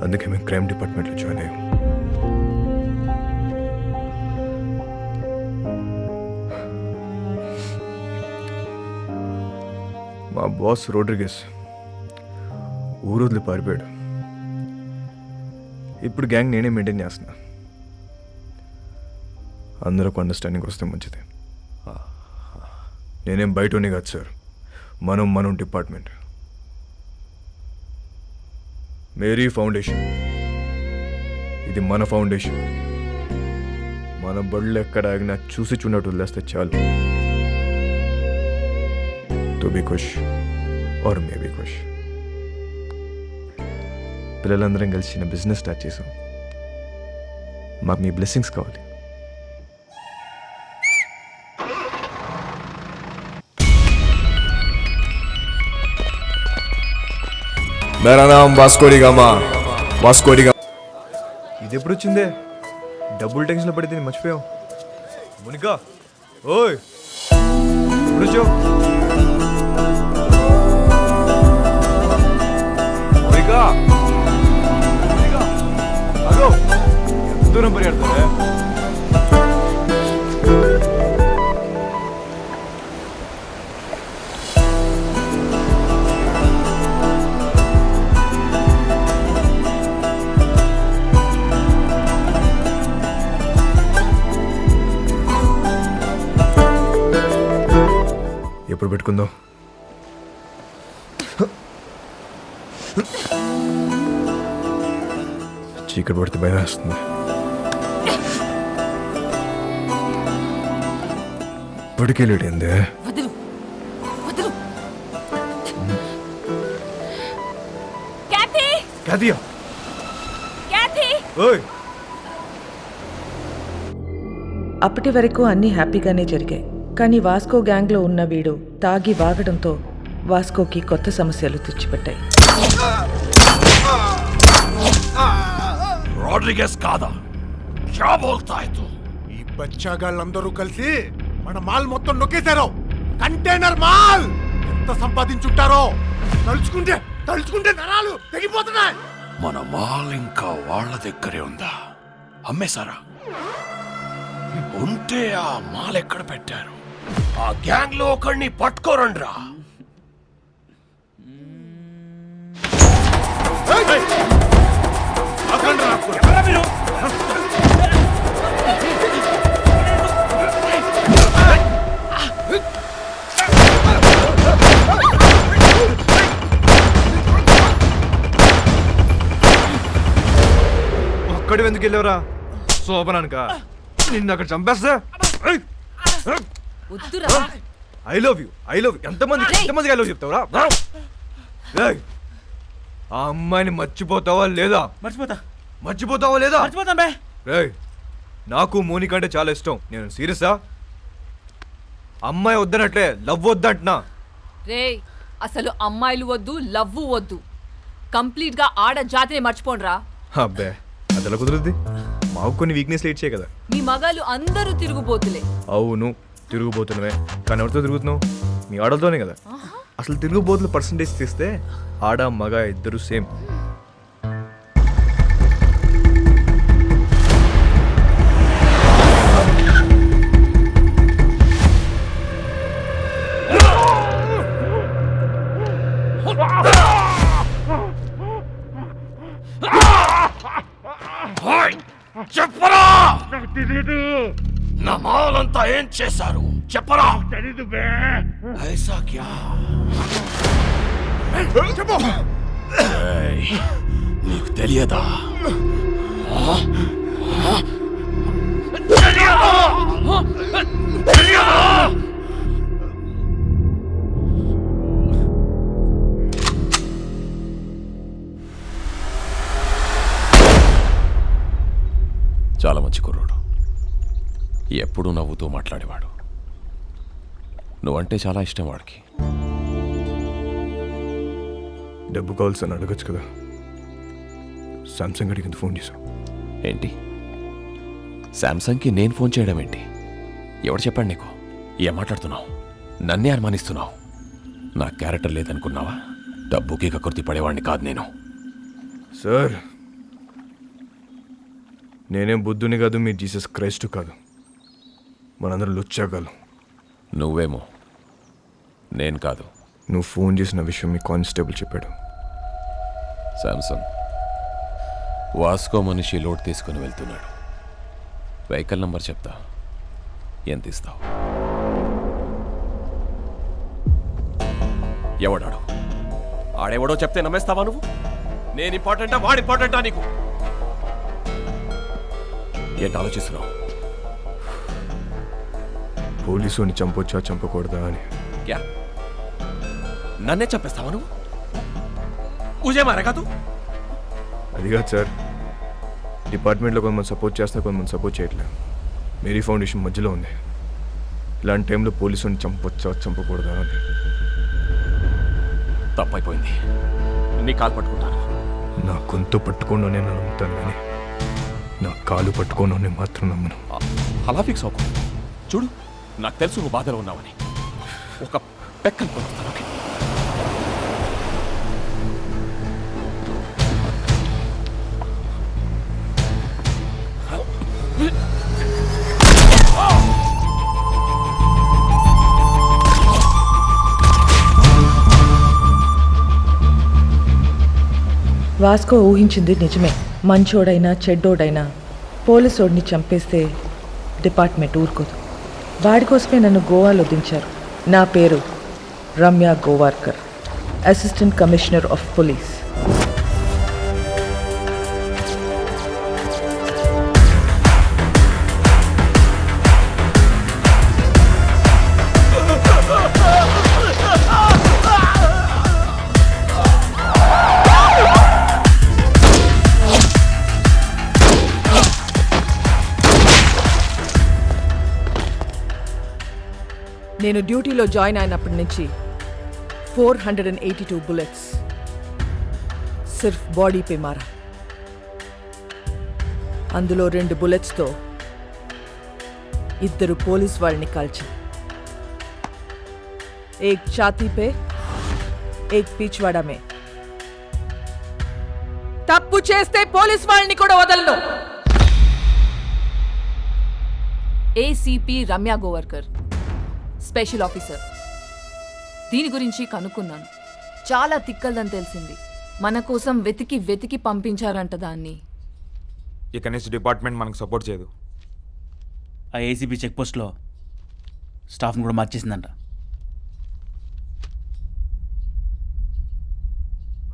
S3: అందుకే మేము క్రైమ్ డిపార్ట్మెంట్లో జాయిన్ అయ్యాం. మా బాస్ రోడ్రిగస్ ఊరొదిలి పారిపోయాడు. ఇప్పుడు గ్యాంగ్ నేనే మెయింటైన్ చేస్తున్నా. అందరికి అండర్స్టాండింగ్ వస్తే మంచిది. నేనేం బయటనే కాదు సార్, మనం డిపార్ట్మెంట్. మేరీ ఫౌండేషన్, ఇది మన ఫౌండేషన్. మన బళ్ళు ఎక్కడ ఆగినా చూసి చూడట్టు వదిలేస్తే చాలు. తో బీ ఖుష్ ఆర్ మే బీ ఖుష్. పిల్లలందరం కలిసి చిన్న బిజినెస్ స్టార్ట్ చేసాం. మాకు మీ బ్లెస్సింగ్స్ కావాలి. మేరా నామ్ వాస్కోడి గామా. ఇది ఎప్పుడు వచ్చిందే? డబుల్ టెన్షన్లో పడితే మర్చిపోయావు. మునికా ఓయ్ ఎప్పుడు వచ్చావు? మునికా అదో ఎంత దూరం పరిగెడతారే? ఎప్పుడు పెట్టుకుందాం? చీకటి పడితే భయం వేస్తుంది. ఇప్పటికే లేడైందే.
S1: అప్పటి వరకు అన్నీ హ్యాపీగానే జరిగాయి. కానీ వాస్కో గ్యాంగ్లో ఉన్న వీడు తాగి వాగడంతో వాస్కోకి కొత్త సమస్యలు తెచ్చిపెట్టాయి.
S9: రోడ్రిగస్ కాదా? క్యా బోల్తా హై తు? ఈ బచ్చాగాళ్ళందరూ కలిసి మన మాల్ మొత్తం నొక్కేశారు. కంటైనర్ మాల్ ఎంత సంపాదించుంటారో తలుచుకుంటే నరాలు తెగిపోతున్నాయి.
S7: మన మాల్ ఇంకా వాళ్ళ దగ్గరే ఉందా? అమ్మేశారా? ఉంటే ఆ మాల్ ఎక్కడ పెట్టారు? ఆ గ్యాంగ్ లో ఒకడిని పట్టుకోరండ్రా.
S3: ఒక్కడి ఎందుకు వెళ్ళావురా? శోభనానికా నిన్ను అక్కడ చంపేస్తా.
S11: వద్దురా.
S3: ఐ లవ్ యూ ఎంతమందికి ఐ లవ్ చెప్తావురా? ఏయ్, ఆ అమ్మాయిని మర్చిపోతావా లేదా? మర్చిపోతావా లేదా? రేయ్, నాకు మోనిక అంటే చాలా ఇష్టం. నేను సీరియసా? అమ్మాయి వద్దనట్లే, లవ్ వద్దంటున్నా.
S11: రేయ్, అసలు అమ్మాయిలు వద్దు, లవ్వు వద్దు. కంప్లీట్ గా ఆడ జాతిని మర్చిపోండ్రా.
S3: అబ్బే, అది ఎలా కుదురుద్ది? మాకు కొన్ని వీక్నెస్ ఇచ్చే కదా.
S11: మీ మగాళ్ళు అందరూ తిరుగుబోతులే.
S3: అవును, తిరుగుబోతున్నవే. కానీ ఎవరితో తిరుగుతున్నావు? మీ ఆడలతోనే కదా. అసలు తిరుగుబోతుల పర్సంటేజ్ తీస్తే ఆడ మగ ఇద్దరు సేమ్.
S7: చెప్పరా, నా మాలంతా ఏం చేశారు చెప్పరా? తెలీదు బే. ఐసా క్యా? చెప్పు. నీకు తెలియదా? చాలా మంచి కుర్రోడు, ఎప్పుడూ నవ్వుతూ మాట్లాడేవాడు. నువ్వంటే చాలా ఇష్టం వాడికి.
S3: డబ్బు కావాల్సి అని అడగచ్చు కదా. సామ్సంగ్ అడిగింది ఫోన్ చేశావు
S7: ఏంటి? శాంసంగ్కి నేను ఫోన్ చేయడం ఏంటి? ఎవరు చెప్పాడు నీకు? ఏం మాట్లాడుతున్నావు? నన్నే అనుమానిస్తున్నావు. నా క్యారెక్టర్ లేదనుకున్నావా? డబ్బుకి కకృతి పడేవాడిని కాదు నేను.
S3: సార్, నేనేం బుద్ధుని కాదు, మీరు జీసస్ క్రైస్ట్ కాదు. మనందరం లుచ్చాగాలం.
S7: నువ్వేమో, నేను కాదు.
S3: నువ్వు ఫోన్ చేసిన విషయం మీ కానిస్టేబుల్ చెప్పాడు.
S7: శాంసంగ్, వాస్కో మనిషి లోడ్ తీసుకుని వెళ్తున్నాడు. వెహికల్ నంబర్ చెప్తా, ఎంత ఇస్తావు? ఎవడాడు? ఆడెవడో చెప్తే నమ్మేస్తావా నువ్వు? నేను ఇంపార్టెంటా, వాడు ఇంపార్టెంటా నీకు? ఏంటి ఆలోచిస్తున్నావు?
S3: పోలీసుని చంపొచ్చా చంపకూడదా అని.
S7: క్యా నన్నే చంపేస్తావా నువ్వు? ఊజే మారేగా తూ?
S3: అది కాదు సార్, డిపార్ట్మెంట్లో కొంతమంది సపోర్ట్ చేస్తా, కొంతమంది సపోర్ట్ చేయట్లేదు. మేరీ ఫౌండేషన్ మధ్యలో ఉంది. ఇలాంటి టైంలో పోలీసుని చంపొచ్చా చంపకూడదా అని.
S7: తప్పైపోయింది, నీ కాలు పట్టుకుంటాను.
S3: నా గొంతు పట్టుకోను నేను నమ్ముతాను, కానీ నా కాలు పట్టుకోను నేను మాత్రం నమ్మను.
S7: అలా ఫిక్స్ అవ్వకు. చూడు, నాకు తెలుసు నువ్వు బాధలో ఉన్నావని. ఒక పెక్కను కొనుస్తాను. ఓకే?
S1: వాస్కో ఊహించింది నిజమే. మంచోడైనా చెడ్డోడైనా పోలీసోడిని చంపేస్తే డిపార్ట్మెంట్ ఊరుకోదు. వాడి కోసమే నన్ను గోవాలో దించారు. నా పేరు Ramya Gowarkar, assistant commissioner of police. నేను డ్యూటీలో జాయిన్ అయినప్పటి నుంచి 482 బుల్లెట్స్ సిర్ఫ్ బాడీ పే మారా. అందులో 2 బుల్లెట్స్తో 2 పోలీస్ వాళ్ళని కాల్చాను. ఏక్ ఛాతీ పే, ఏక్ పీచ్వాడా మే. తప్పు చేస్తే పోలీస్ వాళ్ళని కూడా వదలను.
S11: ACP Ramya Gowarkar, special officer. దీని గురించి కనుక్కున్నాను. చాలా తిక్కల్దని తెలిసింది. మన కోసం వెతికి వెతికి పంపించారంట దాన్ని.
S14: ఇక నుంచి డిపార్ట్మెంట్ మనకు సపోర్ట్ చేయదు.
S12: ఆ ఏసీబీ చెక్ పోస్ట్లో స్టాఫ్ని కూడా మార్చేసిందంట.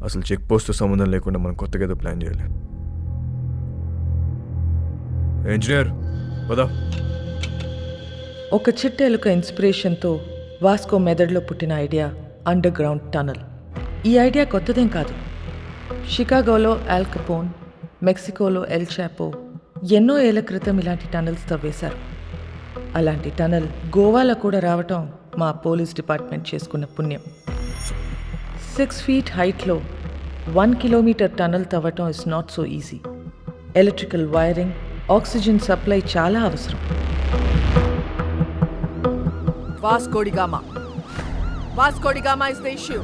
S3: అసలు చెక్ పోస్ట్ సంబంధం లేకుండా మనం కొత్తగా ఏదో ప్లాన్ చేయాలి. ఇంజనీర్ పదా.
S1: ఒక చిట్టెలుక ఇన్స్పిరేషన్తో వాస్కో మెదడులో పుట్టిన ఐడియా అండర్ గ్రౌండ్ టనల్. ఈ ఐడియా కొత్తదేం కాదు. షికాగోలో ఆల్ కపోన్, మెక్సికోలో ఎల్ చాపో ఎన్నో ఏళ్ల క్రితం ఇలాంటి టనల్స్ తవ్వేశారు. అలాంటి టనల్ గోవాలో కూడా రావటం మా పోలీస్ డిపార్ట్మెంట్ చేసుకున్న పుణ్యం. 6 feet హైట్లో 1 kilometer టనల్ తవ్వటం is not so easy. Electrical wiring, oxygen supply చాలా అవసరం.
S15: Vasco da Gama is the issue.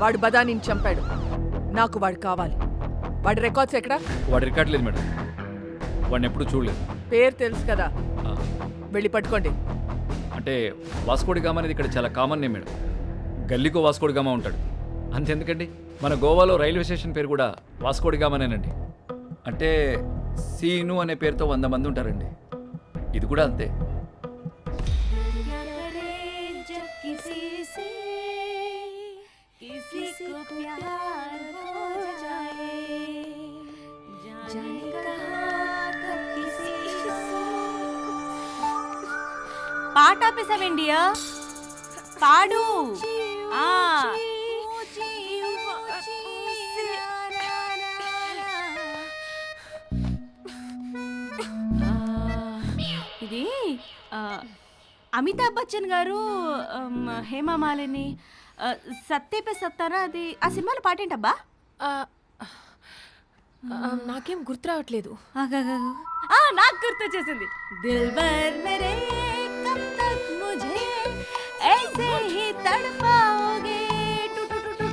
S15: వాడు బదానిని చంపాడు. నాకు వాడు కావాలి. వాడి రికార్డ్స్ ఎక్కడ?
S2: వాడి రికార్డ్ లేదు మేడం. వాడిని ఎప్పుడు చూడలేదు.
S15: పేరు తెలుసు కదా, వెళ్ళి పట్టుకోండి.
S2: అంటే వాస్కోడి గామా అనేది ఇక్కడ చాలా కామన్ నేమ్ మేడం. గల్లీకో వాస్కోడి గామా ఉంటాడు. అంతెందుకండి, మన గోవాలో రైల్వే స్టేషన్ పేరు కూడా వాస్కోడి గామానేనండి. అంటే సీను అనే పేరుతో 100 మంది ఉంటారండి. ఇది కూడా అంతే.
S10: పాట ఆపేసావేండియా? పాడు. ఇది అమితాబ్ బచ్చన్ గారు, హేమమాలిని, సత్యపే సత్తారా, అది ఆ సినిమాలో పాటేంటబ్బా?
S15: నాకేం గుర్తు రావట్లేదు.
S10: నాకు గుర్తు వచ్చేసింది. దిల్బర్ మేరే కబ్ తక్ ముझे ऐसे ही तड़पाओगे टू टू टू टू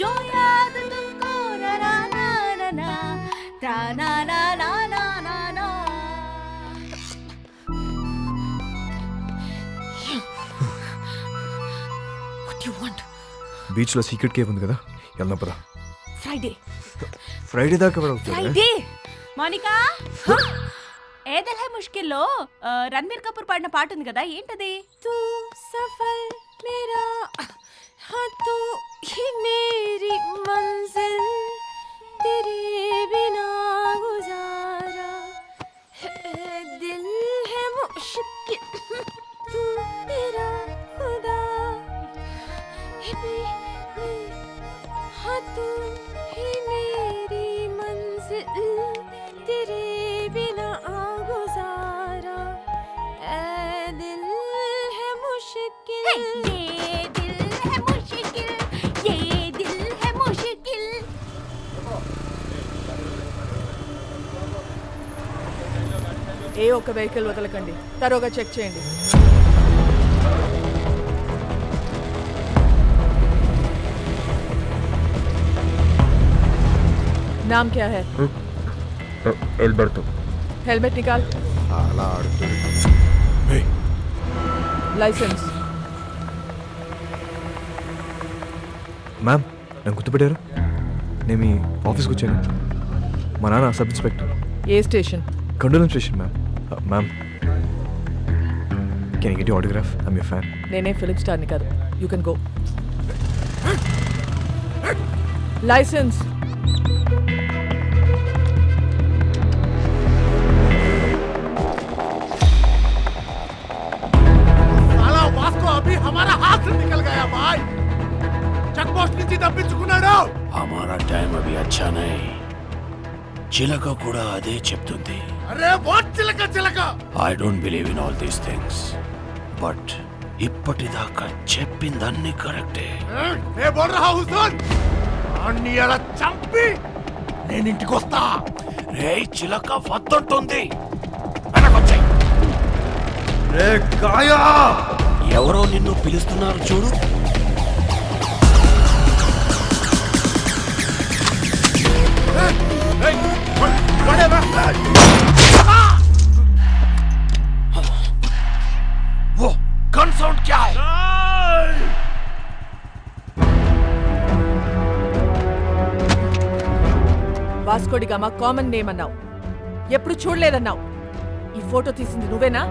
S10: जो याद तुमको ना ना ना ना ना ता ना ना ना ना ना ना.
S15: What do you want?
S3: బీచ్లో సీక్రెట్ కేవ్ ఉంది కదా, వెళ్దాం పదా.
S15: ఫ్రైడే
S3: దాకా పడవుతుంది.
S10: ఫ్రైడే మోనికా, ఏ దిల్ హై ముష్కిల్లో రణబీర్ కపూర్ పాడిన పాట ఉంది కదా, ఏంటది? తూ సఫల్ మేరా हाँ तू ही मेरी मंजिल तेरे बिना गुजारा दिल है मुश्किल तू मेरा खुदा हाँ तू ही मेरी मंजिल तेरे बिना गुजारा दिल है मुश्किल
S15: ఏ ఒక్క వెహికల్ వదలకండి, తరోగా చెక్ చేయండి. नाम क्या है?
S3: ఎల్బర్టో.
S15: हेलमेट निकाल.
S3: అలా ఆడుతుంది.
S15: लाइसेंस.
S3: మ్యామ్, నన్ను గుర్తుపెట్టారు? నేను మీ ఆఫీస్కి వచ్చాను. మా నాన్న sub inspector.
S15: A station?
S3: కండోలం station ma'am. Ma'am, can I get you autograph? I'm your fan.
S15: నేనే ఫిలిం స్టార్ని కాదు. You can go. लाइसेंस.
S9: साला वास्को अभी हमारा हाथ से निकल गया भाई. चेक पोस्ट నుంచి తప్పించుకున్నాడు.
S13: हमारा टाइम अभी अच्छा नहीं. చిలక కూడా అదే చెప్తుంది.
S9: అరే వాట్ చిలక చిలక.
S13: I don't believe in all these things. But ఇప్పటిదాకా చెప్పిందన్నీ కరెక్టే.
S9: ఏ బోల్ రహా హూ సున్. అన్ని అలా చంపి నేను ఇంటికి వస్తా.
S13: రే చిలక వద్దంటుంది. వెనకొచ్చాయి.
S3: రే కాయా,
S13: ఎవరో నిన్ను పిలుస్తున్నారు చూడు. वो गन साउंड क्या है?
S15: వాస్కోడిగామా కామన్ నేమ్ అన్నావు, ఎప్పుడు చూడలేదన్నావు. ఈ ఫోటో తీసింది నువ్వేనా?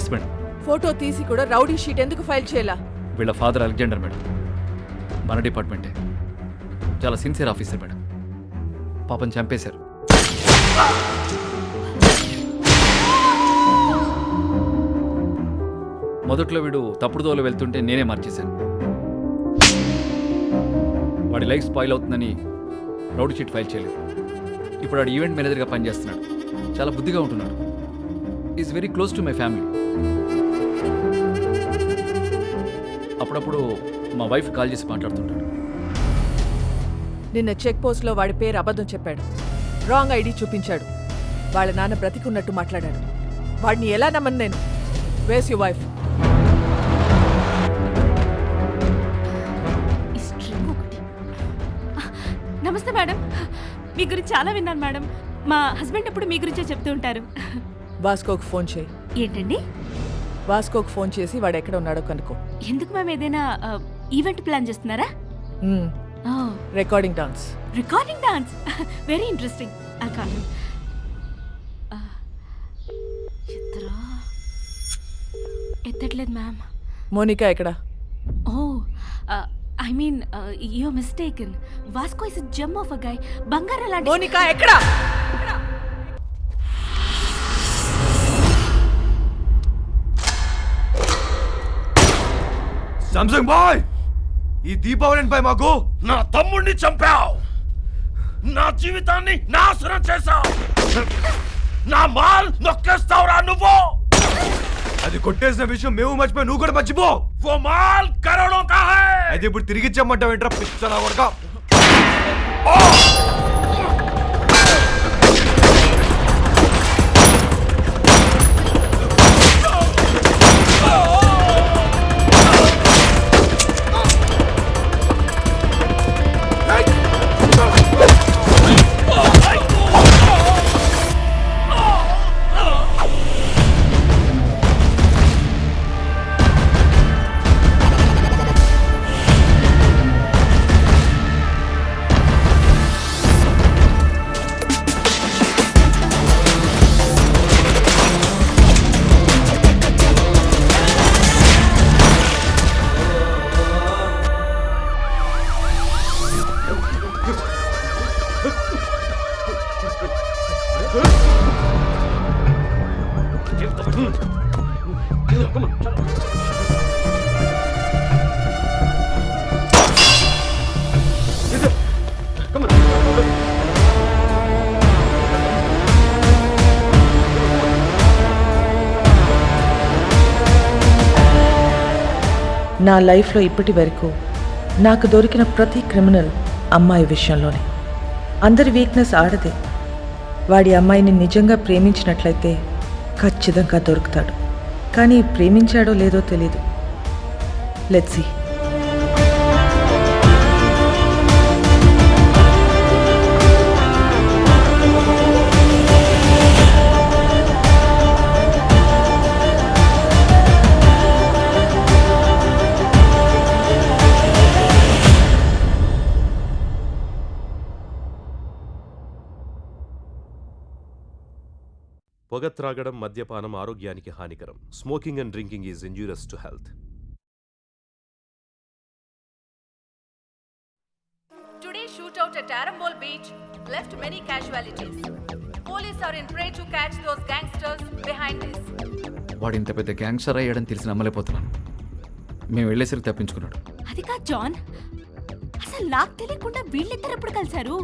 S2: Yes madam.
S15: ఫోటో తీసి కూడా రౌడీ షీట్ ఎందుకు ఫైల్ చేయాలా?
S2: వీళ్ళ ఫాదర్ అలెగ్జాండర్ మేడం. మన డిపార్ట్మెంటే. చాలా సిన్సియర్ ఆఫీసర్ మేడం. పాపం చంపేశారు. మొదట్లో వీడు తప్పుడు దోవలో వెళ్తుంటే నేనే మార్చేశాను. వాడి లైఫ్ స్పాయిల్ అవుతుందని రౌడీ షీట్ ఫైల్ చేయలేదు. ఇప్పుడు వాడు ఈవెంట్ మేనేజర్గా పనిచేస్తున్నాడు. చాలా బుద్ధిగా ఉంటున్నాడు. Is very close to my family. అప్పుడప్పుడు మా వైఫ్ కాల్ చేసి మాట్లాడుతుంటాడు.
S15: నిన్న చెక్ పోస్ట్లో వాడి పేరు అబద్ధం చెప్పాడు. రాంగ్ ఐడి చూపించాడు. వాళ్ళ నాన్న బ్రతికున్నట్టు మాట్లాడాడు. వాడిని ఎలా నమ్మను నేను? వేస్ యు వైఫ్?
S10: నమస్తే మేడం. మీ గురించి చాలా విన్నాను మేడం. మా హస్బెండ్ ఎప్పుడు మీ గురించే చెప్తూ ఉంటారు.
S15: వాస్కోకి ఫోన్ చేయి.
S10: ఏంటండి?
S15: వాస్కోకి ఫోన్ చేసి వాడు ఎక్కడ ఉన్నాడో కనుక్కో.
S10: ఎందుకు మేము ఏదైనా ఈవెంట్ ప్లాన్ చేస్తున్నారా?
S15: Recording dance.
S10: Recording dance, very interesting. ఎత్తట్లేదు మ్యామ్.
S15: మోనికా ఎక్కడ?
S10: Oh I mean you mistaken. Vasco is a gem of a guy. బంగారం లాంటి.
S15: మోనికా ఎక్కడ?
S3: సామ్సంగ్ బాయ్, ఈ దీపావళిపై మాకు
S13: నా తమ్ముడిని చంపావు, నా జీవితాన్ని నాశనం చేశావు, నా మాల్ నొక్కేస్తావురా నువ్వు.
S3: అది కొట్టేసిన విషయం మేము మర్చిపోయి నువ్వు కూడా మర్చిపో.
S13: वो माल करोड़ों का है.
S3: అయితే ఇప్పుడు తిరిగి ఇచ్చామంటావు ఏంట్రా పిచ్చనా కొడక?
S1: నా లైఫ్లో ఇప్పటి వరకు నాకు దొరికిన ప్రతి క్రిమినల్ అమ్మాయి విషయంలోనే. అందరి వీక్నెస్ ఆడదే. వాడి అమ్మాయిని నిజంగా ప్రేమించినట్లయితే ఖచ్చితంగా దొరుకుతాడు. కానీ ప్రేమించాడో లేదో తెలీదు. Let's see.
S5: పొగ త్రాగడం, మద్యపానం ఆరోగ్యానికి హానికరం. Smoking and drinking is injurious to health.
S15: Today's shootout at Arambol Beach left many casualties. Police are in prey to catch those gangsters behind this.
S2: వాడు ఇంత పెద్ద గ్యాంగ్స్టర్ అయ్యాడని తెలిసి నమ్మలేకపోతున్నాను. మేము వెళ్ళేసరికి తప్పించుకున్నాడు.
S10: అది కాదు జాన్, అసలు నాకు తెలియకుండా వీళ్ళిద్దరు ఎప్పుడు కలిశారు?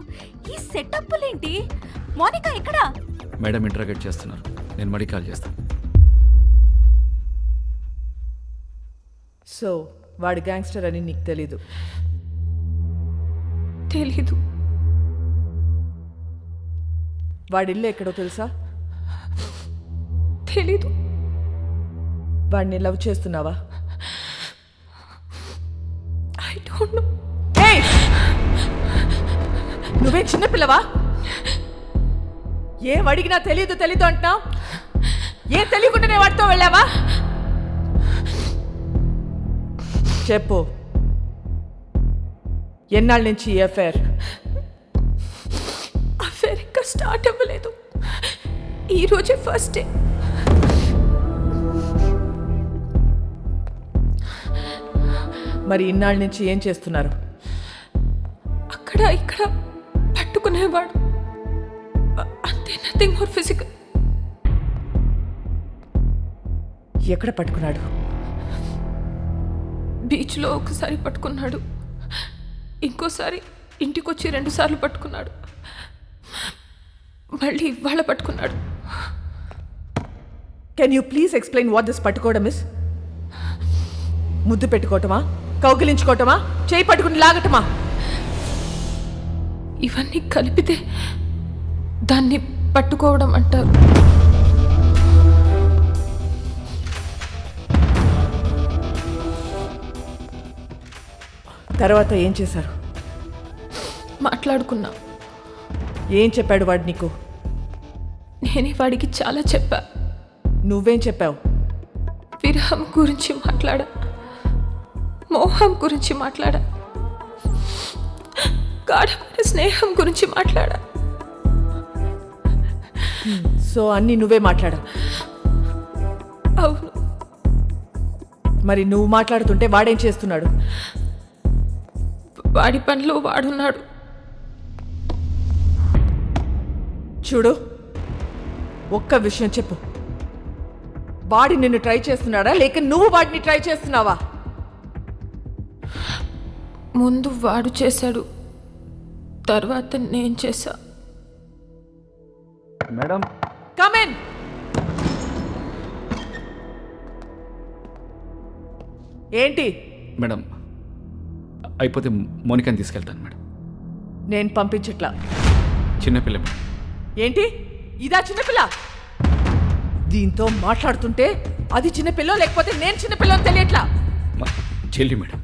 S10: ఈ సెటప్లేంటి? మోనికా ఎక్కడ?
S2: మేడం ఇంటరాగేట్ చేస్తున్నారు. నేను మడి కాల్ చేస్తాను.
S15: సో వాడు గ్యాంగ్స్టర్ అని నీకు తెలీదు?
S10: తెలీదు.
S15: వాడి ఇల్లు ఎక్కడో తెలుసా?
S10: తెలీదు.
S15: వాడిని లవ్ చేస్తున్నావా?
S10: I don't know.
S15: నువ్వే చిన్నపిల్లవా? ఏం అడిగినా తెలీదు తెలీదు అంటున్నావు. ఏం తెలియకుండానే వాడితో వెళ్ళావా? చెప్పు, ఎన్నాళ్ళ నుంచి ఈ అఫైర్?
S10: అఫైర్ ఇంకా స్టార్ట్ అవ్వలేదు. ఈరోజే ఫస్ట్ డే.
S15: మరి ఇన్నాళ్ళ నుంచి ఏం చేస్తున్నారు?
S10: అక్కడ ఇక్కడ పట్టుకునేవాడు. అంతే. Nothing more physical.
S15: ఎక్కడ పట్టుకున్నాడు?
S10: బీచ్లో ఒకసారి పట్టుకున్నాడు, ఇంకోసారి ఇంటికొచ్చి 2 సార్లు పట్టుకున్నాడు, మళ్ళీ ఇవాళ పట్టుకున్నాడు.
S15: Can you please explain what this పట్టుకోవడం ఇస్? ముద్దు పెట్టుకోవటమా, కౌగిలించుకోవటమా, చేయి పట్టుకుని లాగటమా?
S10: ఇవన్నీ కలిపితే దాన్ని పట్టుకోవడం అంటారు.
S15: తర్వాత ఏం చేశారు?
S10: మాట్లాడుకున్నా.
S15: ఏం చెప్పాడు వాడు నీకు?
S10: నేనే వాడికి చాలా చెప్పా.
S15: నువ్వేం చెప్పావు?
S10: విరహం గురించి మాట్లాడా, మోహం గురించి మాట్లాడా, గాఢమైన స్నేహం గురించి మాట్లాడా.
S15: సో అన్నీ నువ్వే మాట్లాడావు?
S10: అవును.
S15: మరి నువ్వు మాట్లాడుతుంటే వాడేం చేస్తున్నాడు?
S10: వాడి పనిలో వాడున్నాడు.
S15: చూడు, ఒక్క విషయం చెప్పు. వాడి నిన్ను ట్రై చేస్తున్నాడా లేక నువ్వు వాడిని ట్రై చేస్తున్నావా?
S10: ముందు వాడు చేశాడు, తర్వాత నేను చేశా.
S2: Madam,
S15: come in. ఏంటి?
S2: మేడం అయిపోతే మోనికాని తీసుకెళ్తాను మేడం.
S15: నేను పంపించట్లా.
S2: చిన్నపిల్ల మేడం.
S15: ఏంటి ఇదా చిన్నపిల్ల? దీంతో మాట్లాడుతుంటే అది చిన్నపిల్ల లేకపోతే నేను చిన్నపిల్లని తెలియట్లా.
S2: మా చెల్లి మేడం.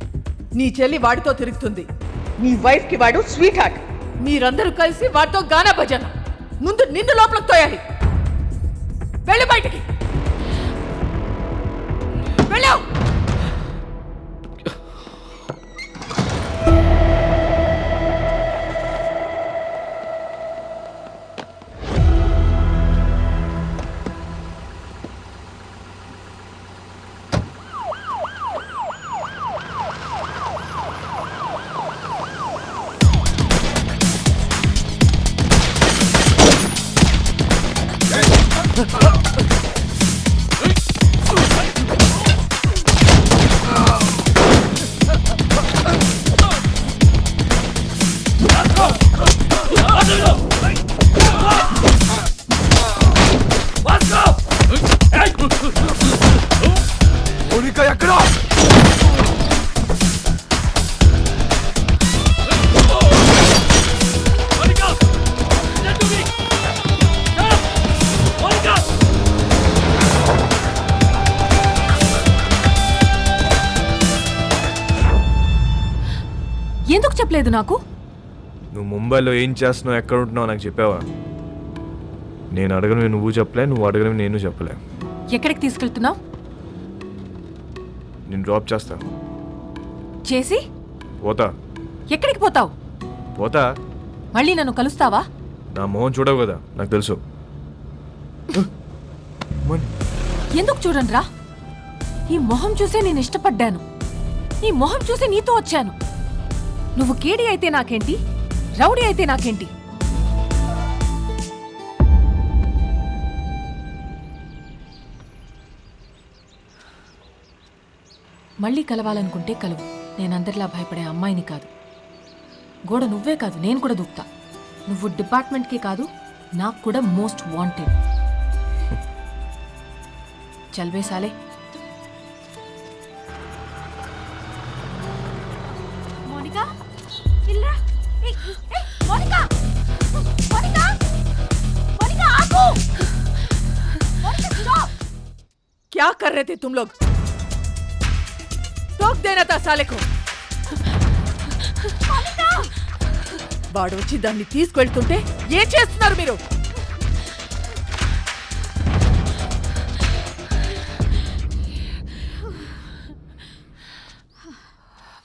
S15: నీ చెల్లి వాడితో తిరుగుతుంది, నీ వైఫ్ కి వాడు స్వీట్ హార్ట్. మీరందరూ కలిసి వాడితో గానా భజన. ముందు నిన్ను లోపలికి తోయాలి. వెళ్ళు బయటికి, వెళ్ళావు.
S9: మోనికా ఎక్కడ?
S10: ఎందుకు చెప్పలేదు నాకు?
S3: నువ్వు ముంబైలో ఏం చేస్తున్నావు, ఎక్కడ ఉంటున్నావు నాకు చెప్పావా? నేను అడగను నువ్వు చెప్పలే, నువ్వు అడగను నేను చెప్పలే.
S10: ఎక్కడికి తీసుకెళ్తున్నావు?
S3: నేను డ్రాప్ చేస్తా.
S10: చేసి
S3: పోతా.
S10: ఎక్కడికి పోతావు?
S3: పోతా.
S10: మళ్ళీ నన్ను కలుస్తావా?
S3: నా మొహం చూడవు కదా, నాకు తెలుసు.
S10: ఎందుకు చూడండిరా, ఈ మొహం చూసే నేను ఇష్టపడ్డాను, ఈ మొహం చూసే నీతో వచ్చాను. నువ్వు కేడి అయితే నాకేంటి, రౌడీ అయితే నాకేంటి? మళ్ళీ కలవాలనుకుంటే కలువు. నేనందరిలా భయపడే అమ్మాయిని కాదు. గోడ నువ్వే కాదు, నేను కూడా దూకుతా. నువ్వు డిపార్ట్మెంట్కే కాదు, నాకు కూడా మోస్ట్ వాంటెడ్. చల్వే సాలే. మోనికా, ఇల్లా. ఏయ్, ఏయ్, మోనికా! మోనికా! మోనికా, ఆగు! మోనికా, stop!
S15: क्या कर रहे थे तुम लोग? टोक देना था साले को. వాడు వచ్చి దాన్ని తీసుకెళ్తుంటే ఏం చేస్తున్నారు మీరు?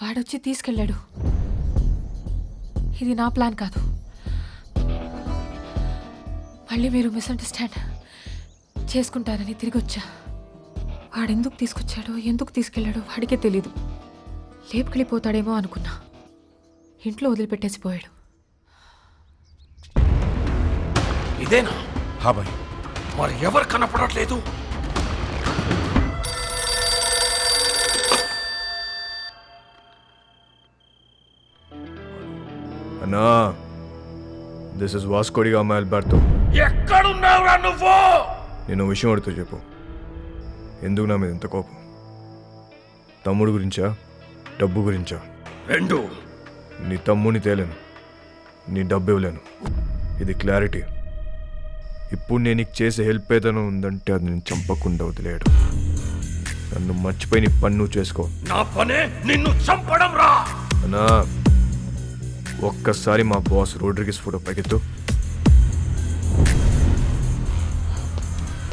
S10: వాడొచ్చి తీసుకెళ్ళాడు. ఇది నా ప్లాన్ కాదు. మళ్ళీ మీరు మిస్అండర్స్టాండ్ చేసుకుంటారని తిరిగి వచ్చా. వాడెందుకు తీసుకొచ్చాడో, ఎందుకు తీసుకెళ్ళాడో వాడికే తెలీదు. లేపుకెళ్ళిపోతాడేమో అనుకున్నా. ఇంట్లో వదిలిపెట్టేసి పోయాడు.
S13: ఇదేనా హాబాయ్ మరి ఎవరు కనపడట్లేదు?
S3: అన్నా, దిస్ ఇస్ వాస్కోడిగా అమ్మాయి అల్బర్తో.
S13: ఎక్కడున్నావురా నువ్వు?
S3: నేను ఓ విషయం అడుగుతూ చెప్పు. ఎందుకు నా మీద ఇంత కోపం? తమ్ముడు గురించా, డబ్బు గురించా?
S13: రెండు.
S3: నీ తమ్ముడిని తేలేను, నీ డబ్బు ఇవ్వలేను. ఇది క్లారిటీ. ఇప్పుడు నేను నీకు చేసే హెల్ప్ ఏదైనా ఉందంటే అది నేను చంపకుండా వదిలేయడం. నన్ను మర్చిపోయి నీ పని నువ్వు చేసుకో.
S13: నా పనే నిన్ను చంపడం రా.
S3: అన్నా, ఒక్కసారి మా బాస్ రోడ్రిగిస్ ఫోటో పైకెత్తు.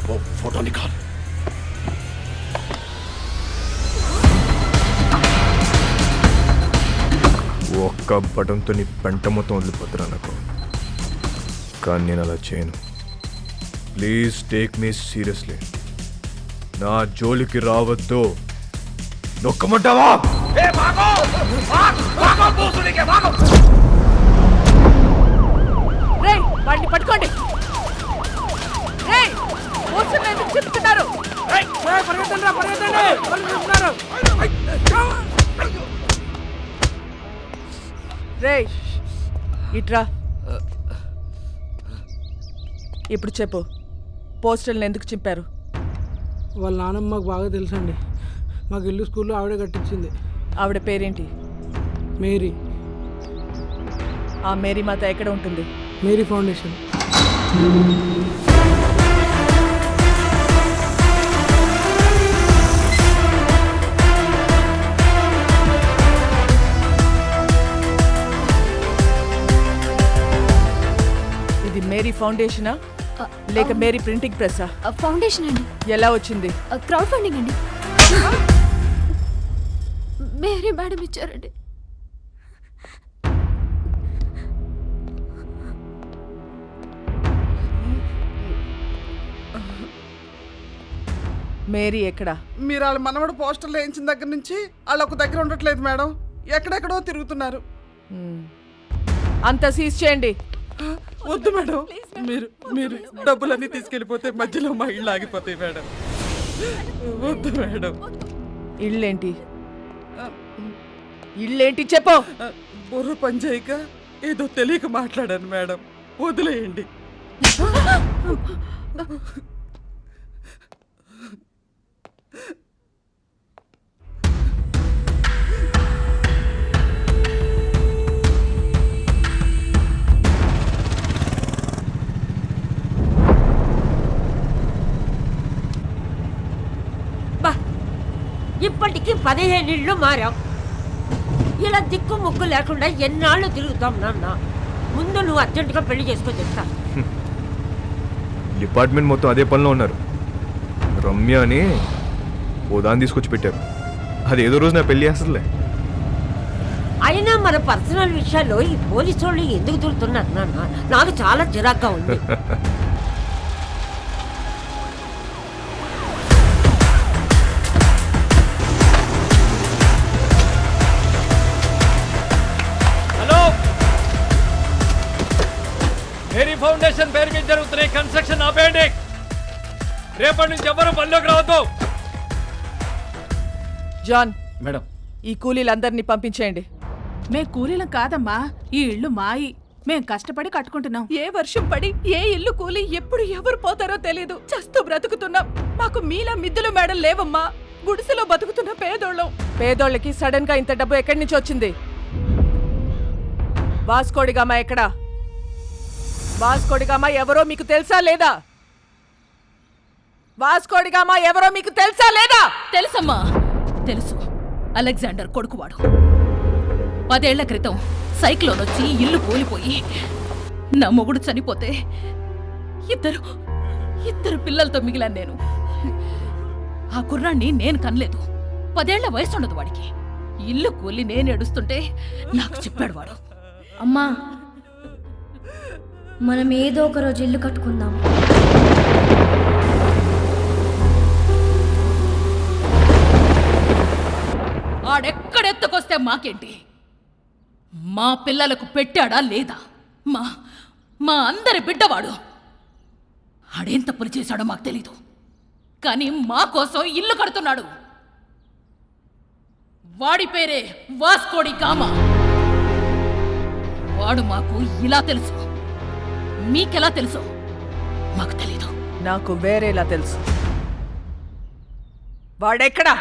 S13: ఓ ఫోటో నికాల్.
S3: ఒక్క బటన్తో నీ పెంట మొత్తం వదిలిపోతున్నా నాకు. కానీ నేను అలా చేయను. Please take me seriously. నా జోలికి రావద్దు. నొక్కమంటావా?
S15: రేయ్, వాడిని పట్టుకోండి. రేయ్, పోస్టర్లు ఎందుకు చెప్తున్నారు? రేయ్, ఇట్రా. ఇప్పుడు చెప్పు, పోస్టర్లను ఎందుకు చింపారు?
S16: వాళ్ళ నాన్నమ్మ మాకు బాగా తెలుసండి. మాకు ఇల్లు స్కూల్లో ఆవిడే కట్టించింది.
S15: ఆవిడ పేరేంటి?
S16: మేరీ.
S15: ఆ మేరీ మాత ఎక్కడ ఉంటుంది?
S16: Mary foundation.
S15: ఇది మేరీ ఫౌండేషనా లేక మేరీ ప్రింటింగ్ ప్రెస్సా?
S10: ఫౌండేషన్ అండి.
S15: ఎలా వచ్చింది?
S10: క్రౌడ్ ఫండింగ్ అండి. మేరీ మేడం ఇచ్చారండి.
S15: మేరీ ఎక్కడా?
S16: మీరు వాళ్ళ మనవడు పోస్టర్లు వేయించిన దగ్గర నుంచి వాళ్ళు ఒక దగ్గర ఉండట్లేదు మేడం. ఎక్కడెక్కడో తిరుగుతున్నారు.
S15: అంతా సీజ్ చేయండి.
S16: వద్దు మేడం, మీరు మీరు డబ్బులన్నీ తీసుకెళ్ళిపోతే మధ్యలో మా ఇళ్ళు ఆగిపోతాయి మేడం. వద్దు మేడం.
S15: ఇళ్ళేంటి? ఇళ్ళేంటి చెప్పు.
S16: బుర్ర పనిచేయక ఏదో తెలియక మాట్లాడాను మేడం, వదిలేయండి.
S6: ఇప్పటికి 15 ఇళ్ళు మారాం. ఇలా దిక్కు ముక్కు లేకుండా ఎన్నాళ్ళు తిరుగుతాం నాన్న. ముందు నువ్వు అర్జెంటుగా పెళ్లి చేసుకొని చెప్తా.
S3: డిపార్ట్మెంట్ మొత్తం అదే పనిలో ఉన్నారు. రమ్య అని ఓ దాన్ని తీసుకొచ్చి పెట్టారు. అది ఏదో రోజు నా పెళ్లి చేస్తుందిలే.
S6: అయినా మన పర్సనల్ విషయాల్లో ఈ పోలీసు వాళ్ళు ఎందుకు తిరుగుతున్నారు నాన్న? నాకు చాలా చిరాగ్గా ఉంది.
S2: మేరీ ఫౌండేషన్ పేరు మీద జరుగుతున్న కన్స్ట్రక్షన్ ఆపేయండి. రేపటి నుంచి ఎవరు పనిలోకి రావద్దు.
S15: జాన్
S2: మేడం,
S15: ఈ కూలీలందరినీ పంపించేయండి.
S10: మేం కూలీలం కాదమ్మా, ఈ ఇల్లు మాయి. మేం కష్టపడి కట్టుకుంటున్నాం.
S15: ఏ వర్షం పడి ఏ ఇల్లు కూలి ఎప్పుడు ఎవరు పోతారో తెలీదు. చస్తూ బ్రతుకుతున్నాం. మాకు మీలా మిద్దులు మేడం లేవమ్మా. గుడిసెలో బతుకుతున్న పేదోళ్ళం. పేదోళ్ళకి సడన్ గా ఇంత డబ్బు ఎక్కడి నుంచి వచ్చింది? వాస్కోడిగామా ఎక్కడా? వాస్కోడిగామా ఎవరో మీకు తెలుసా లేదా? వాస్కోడిగామా ఎవరో మీకు తెలుసా లేదా?
S10: తెలుసమ్మా, తెలుసు. అలెగ్జాండర్ కొడుకువాడు. 10 ఏళ్ల క్రితం సైక్లోన్ వచ్చి ఇల్లు కూలిపోయి నా మొగుడు చనిపోతే ఇద్దరు పిల్లలతో మిగిలాను నేను. ఆ కుర్రాన్ని నేను కనలేదు. 10 ఏళ్ల వయసు ఉండదు వాడికి. ఇల్లు కూలి నేను ఏడుస్తుంటే నాకు చెప్పాడు వాడు,
S17: అమ్మా మనం ఏదో ఒక రోజు ఇల్లు కట్టుకుందాం.
S10: ఆడెక్కడెత్తుకొస్తే మాకేంటి? మా పిల్లలకు పెట్టాడా లేదా? మా అందరి బిడ్డవాడు.
S18: ఆడేం తప్పులు చేశాడో మాకు తెలీదు, కానీ మా కోసం ఇల్లు కడుతున్నాడు. వాడి పేరే వాస్కోడి గామా. వాడు మాకు ఇలా తెలుసు, మీకెలా తెలుసు మాకు తెలీదు.
S15: నాకు వేరేలా తెలుసు. వాడెక్కడా?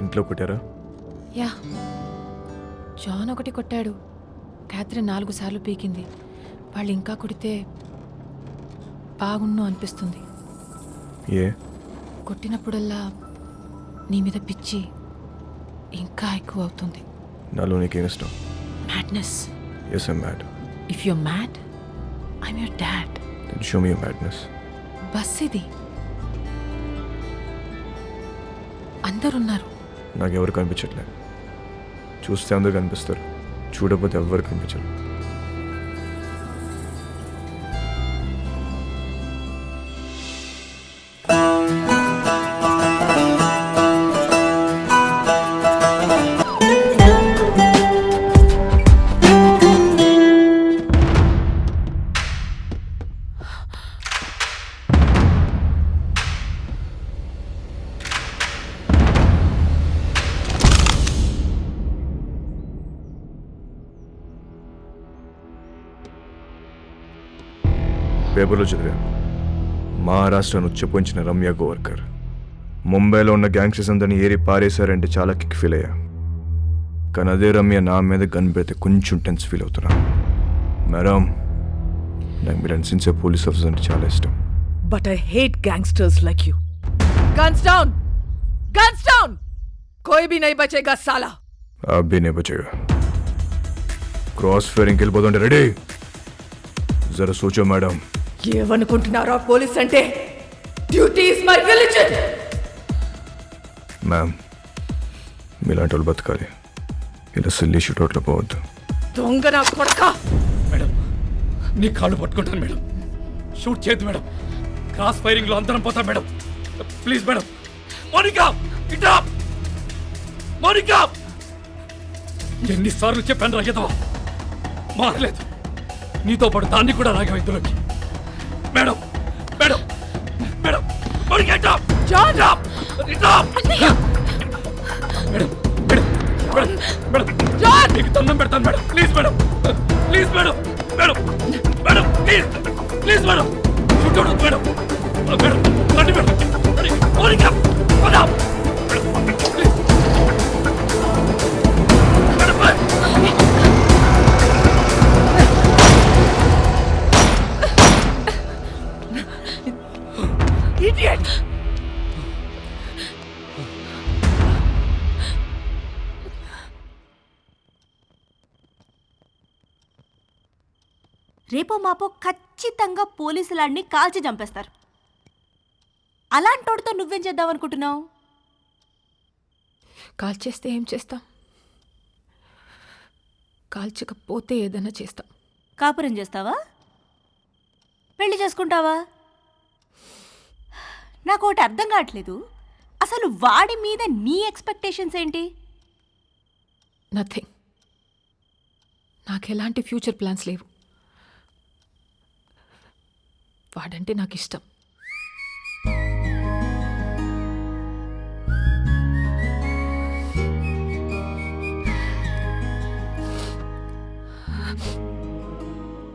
S3: ఇంట్లో కొట్టారా?
S19: యా, జాన్ ఒకటి కొట్టాడు, క్యాథరిన్ 4 సార్లు పీకింది. వాళ్ళు ఇంకా కొడితే బాగున్ను అనిపిస్తుంది.
S3: ఏ?
S19: కొట్టినప్పుడల్లా నీ మీద పిచ్చి ఇంకా ఎక్కువ అవుతుంది.
S3: నాలో నీకేం ఇష్టం?
S19: Madness.
S3: Yes, I'm mad.
S19: If you're mad, I'm your dad.
S3: Then show me your madness.
S19: Bus ఇది, అందరున్నారు.
S3: నాకెవరు కనిపించట్లేదు. చూస్తే అందరు కనిపిస్తారు, చూడకపోతే ఎవ్వరు కనిపించరు. పేపర్లో చదివా, మహారాష్ట్రను ఉచ్చపోంచిన రమ్య గోవర్కర్ ముంబైలో ఉన్న గ్యాంగ్స్టర్స్ అందరినీ ఏరి పారేశారంటే చాలా కిక్ ఫీల్ అయ్యా. కానీ అదే రమ్య నా మీద గన్ పెడితే కొంచెం టెన్స్ ఫీల్ అవుతున్నా. మేడం, నాకు మీరు సిన్సియర్ పోలీస్ ఆఫీసర్ అంటే చాలా ఇష్టం.
S15: But I hate gangsters like you. Guns down! Guns down! कोई भी नहीं बचेगा साला.
S3: आप भी नहीं बचेगा. क्रॉस फायरिंग వెళ్ళిపోతుంటే రెడీ. జరా సోచో మేడం.
S15: ఏమనుకుంటున్నారా పోలీస్ అంటే? Duty is my religion.
S3: Ma'am, మీలాంటి వాళ్ళు బతకాలి, ఇలా సిల్లీ షూట్అవుట్లో పోవద్దు.
S15: దొంగ నా కొడక.
S2: మేడం, నీ కాళ్ళు పట్టుకుంటాను మేడం. షూట్ చేయద్దు మేడం. క్రాస్ ఫైరింగ్ లో అందరం పోతాం మేడం. Please madam. మోనికా, ఇట్రా. మోనికా, ఎన్నిసార్లు చెప్పాను రాగేదవా, మారలేదు. నీతో పాటు దాన్ని కూడా రాగం ఇందులోకి. మేడం, మేడం, మేడం, మోనికా ఇట్రా.
S15: జాన్,
S2: ఇట్రా. Madam, madam, madam, madam,
S15: John,
S2: నీకు దండం పెడతాను madam. Please madam, please madam, madam, madam, please, please madam. Shoot madam, madam, రండి madam. Monica, madam, please.
S15: Idiot!
S4: రేపో మాపో ఖచ్చితంగా పోలీసులాడిని కాల్చి చంపేస్తారు. అలాంటోడితో నువ్వేం చేద్దాం అనుకుంటున్నావు?
S19: కాల్చేస్తే ఏం చేస్తాం? కాల్చకపోతే ఏదైనా చేస్తాం.
S4: కాపురం చేస్తావా? పెళ్లి చేసుకుంటావా? నాకు ఒకటి అర్థం కావట్లేదు, అసలు వాడి మీద నీ ఎక్స్పెక్టేషన్స్ ఏంటి?
S19: నథింగ్. నాకు ఎలాంటి ఫ్యూచర్ ప్లాన్స్ లేవు. వాడంటే నాకు ఇష్టం.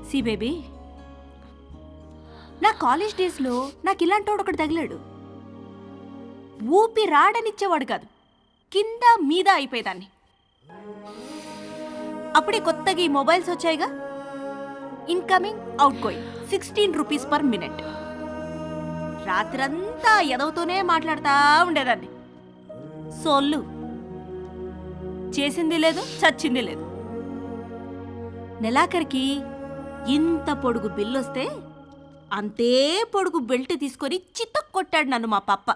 S4: సి బేబీ, నా కాలేజ్ డేస్లో నాకు ఇలాంటోడు ఒకటి తగిలాడు. ఊపి రాడనిచ్చేవాడు కాదు, కింద మీద అయిపోయేదాన్ని. అప్పుడే కొత్తగా ఈ మొబైల్స్ వచ్చాయిగా, incoming outgoing 16 rupees per minute. రాత్రంతా ఎదవుతూనే మాట్లాడుతూ ఉండేదాన్ని. సొల్లు చేసింది లేదు, చచ్చింది లేదు. నెలాఖరికి ఇంత పొడుగు బిల్లు వస్తే అంతే పొడుగు బెల్ట్ తీసుకొని చిత్త కొట్టాడు నన్ను మా పప్ప.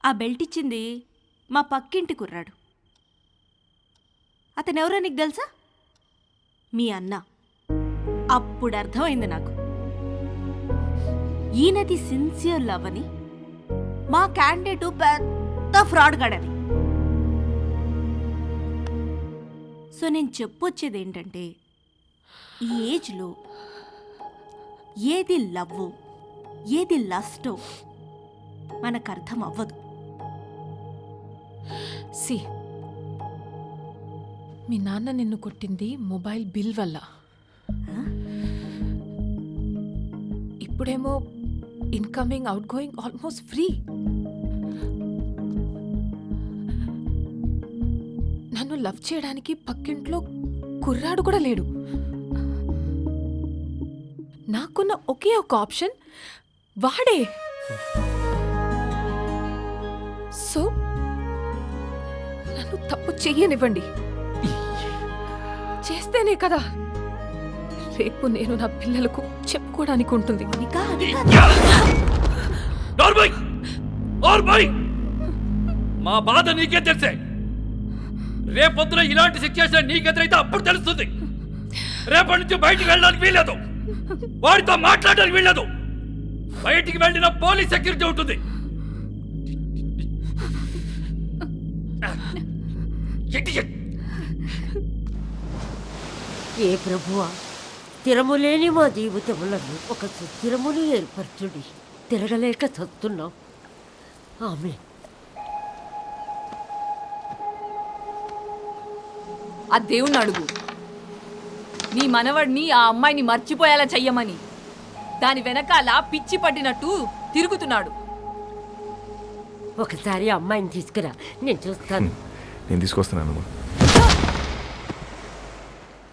S4: ఆ బెల్ట్ ఇచ్చింది మా పక్కింటి కుర్రాడు. అతనెవరో నీకు తెలుసా? మీ అన్న. అప్పుడు అర్థమైంది నాకు ఈయనది సిన్సియర్ లవ్ అని, మా క్యాండిడేట్ పెద్ద ఫ్రాడ్ గాడని. సో నేను చెప్పొచ్చేది ఏంటంటే, ఈ ఏజ్లో ఏది లవ్వో ఏది లస్టో మనకు అర్థం అవ్వదు.
S19: సి, మీ నాన్న నిన్ను కొట్టింది మొబైల్ బిల్ వల్ల. ఇప్పుడేమో incoming out going almost free. నన్ను లవ్ చేయడానికి పక్కింట్లో కుర్రాడు కూడా లేడు. నాకున్న ఒకే ఒక ఆప్షన్ వాడే. సో నన్ను తప్పు చెయ్యనివ్వండి. చేస్తేనే కదా రేపు నేను నా పిల్లలకు చెప్పుకోవడానికి ఉంటుంది.
S2: మా బాధ నీకే తెలిసే. రేపొద్దున ఇలాంటి సిచ్యువేషన్ నీకెదురైతే అప్పుడు తెలుస్తుంది. రేపటి నుంచి బయటికి వెళ్ళడానికి వీల్లేదు, వాడితో మాట్లాడడానికి వీల్లేదు. బయటికి వెళ్ళిన పోలీస్ సెక్యూరిటీ ఉంటుంది.
S6: ఏ ప్రభువా, స్థిరము లేని మా జీవితములను ఒక సుస్థిరమును ఏర్పరచుడి. తిరగలేక చస్తున్నాం. ఆమె
S11: ఆ దేవుణ్ణి అడుగు, నీ మనవడిని ఆ అమ్మాయిని మర్చిపోయేలా చెయ్యమని. దాని వెనకాల పిచ్చి పట్టినట్టు తిరుగుతున్నాడు.
S6: ఒకసారి అమ్మాయిని తీసుకురా, నేను చూస్తాను.
S3: నేను తీసుకొస్తున్నాను.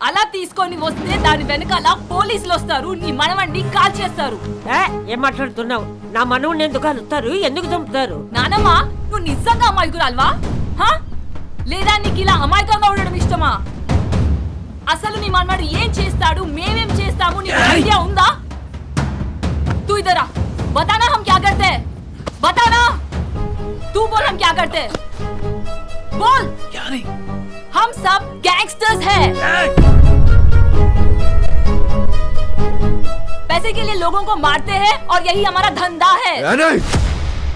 S11: అలా తీసుకొని వస్తే దాని వెనకాల పోలీసులు వస్తారు, నీ మనవడిని కాల్ చేస్తారు.
S6: ఏం మాట్లాడుతున్నావు? నా మనవుని ఎందుకు కలుస్తారు? ఎందుకు చంపుతారు?
S11: నానమ్మ, నువ్వు నిజంగా అమాయకురాల్వా? లేదా నీకు ఇలా అమాయకంగా ఉండడం ఇష్టమా? అసలు నీ మనవాడు ఏం చేస్తాడు, మేమేం చేస్తాము, నీకు ఐడియా ఉందా? तू इधर आ, बताना हम क्या करते हैं, बताना. तू बोल हम क्या करते हैं, बोल. क्या नहीं, हम सब गैंगस्टर्स हैं. पैसे के लिए लोगों को मारते हैं और यही हमारा धंधा है.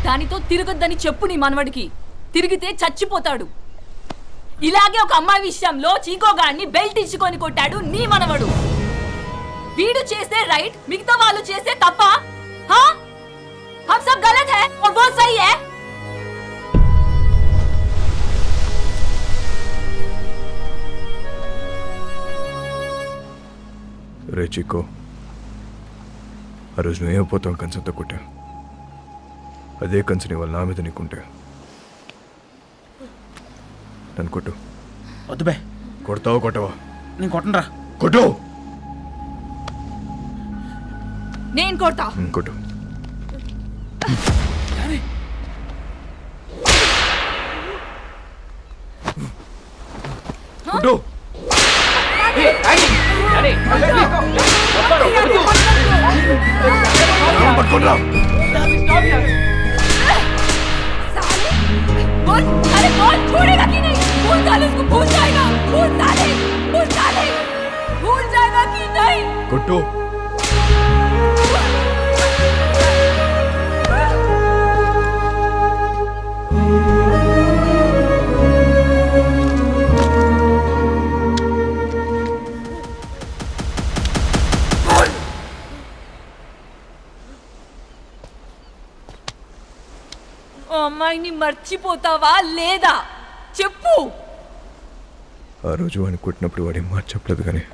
S11: దానితో తిరగొద్దని చెప్పు నీ మనవడికి. తిరిగితే చచ్చిపోతాడు. ఇలాగే ఒక అమ్మాయి విషయంలో చీకోగాడిని బెల్ట్ ఇచ్చుకొని కొట్టాడు నీ మనవడు. వీడు చేస్తే రైట్, మిగతా వాళ్ళు చేస్తే తప్ప? हम सब गलत है और वो सही है.
S3: రే చిక్కో, ఆ రోజు నువ్వేమైపోతావు కంచంతో కొట్టా. అదే కంచని వాళ్ళ నా మీద నీకుంటే నన్ను కొట్టు.
S12: వద్దు బే.
S3: కొడతావు కొట్టవా?
S12: నేను కొట్టనరా.
S3: కొట్టు.
S11: నేను కొడతా.
S3: కొట్టు. కొట్టు. పట్టుకోరా.
S11: बोल, अरे बोल, छोड़ेगा कि नहीं? भूल साले उसको, भूल जाएगा. भूल साले, भूल साले, भूल जाएगा कि नहीं?
S3: కొట్టు.
S11: అమ్మాయిని మర్చిపోతావా లేదా చెప్పు.
S3: ఆ రోజు వాడిని కొట్టినప్పుడు వాడేం మాట చెప్పలేదు, కానీ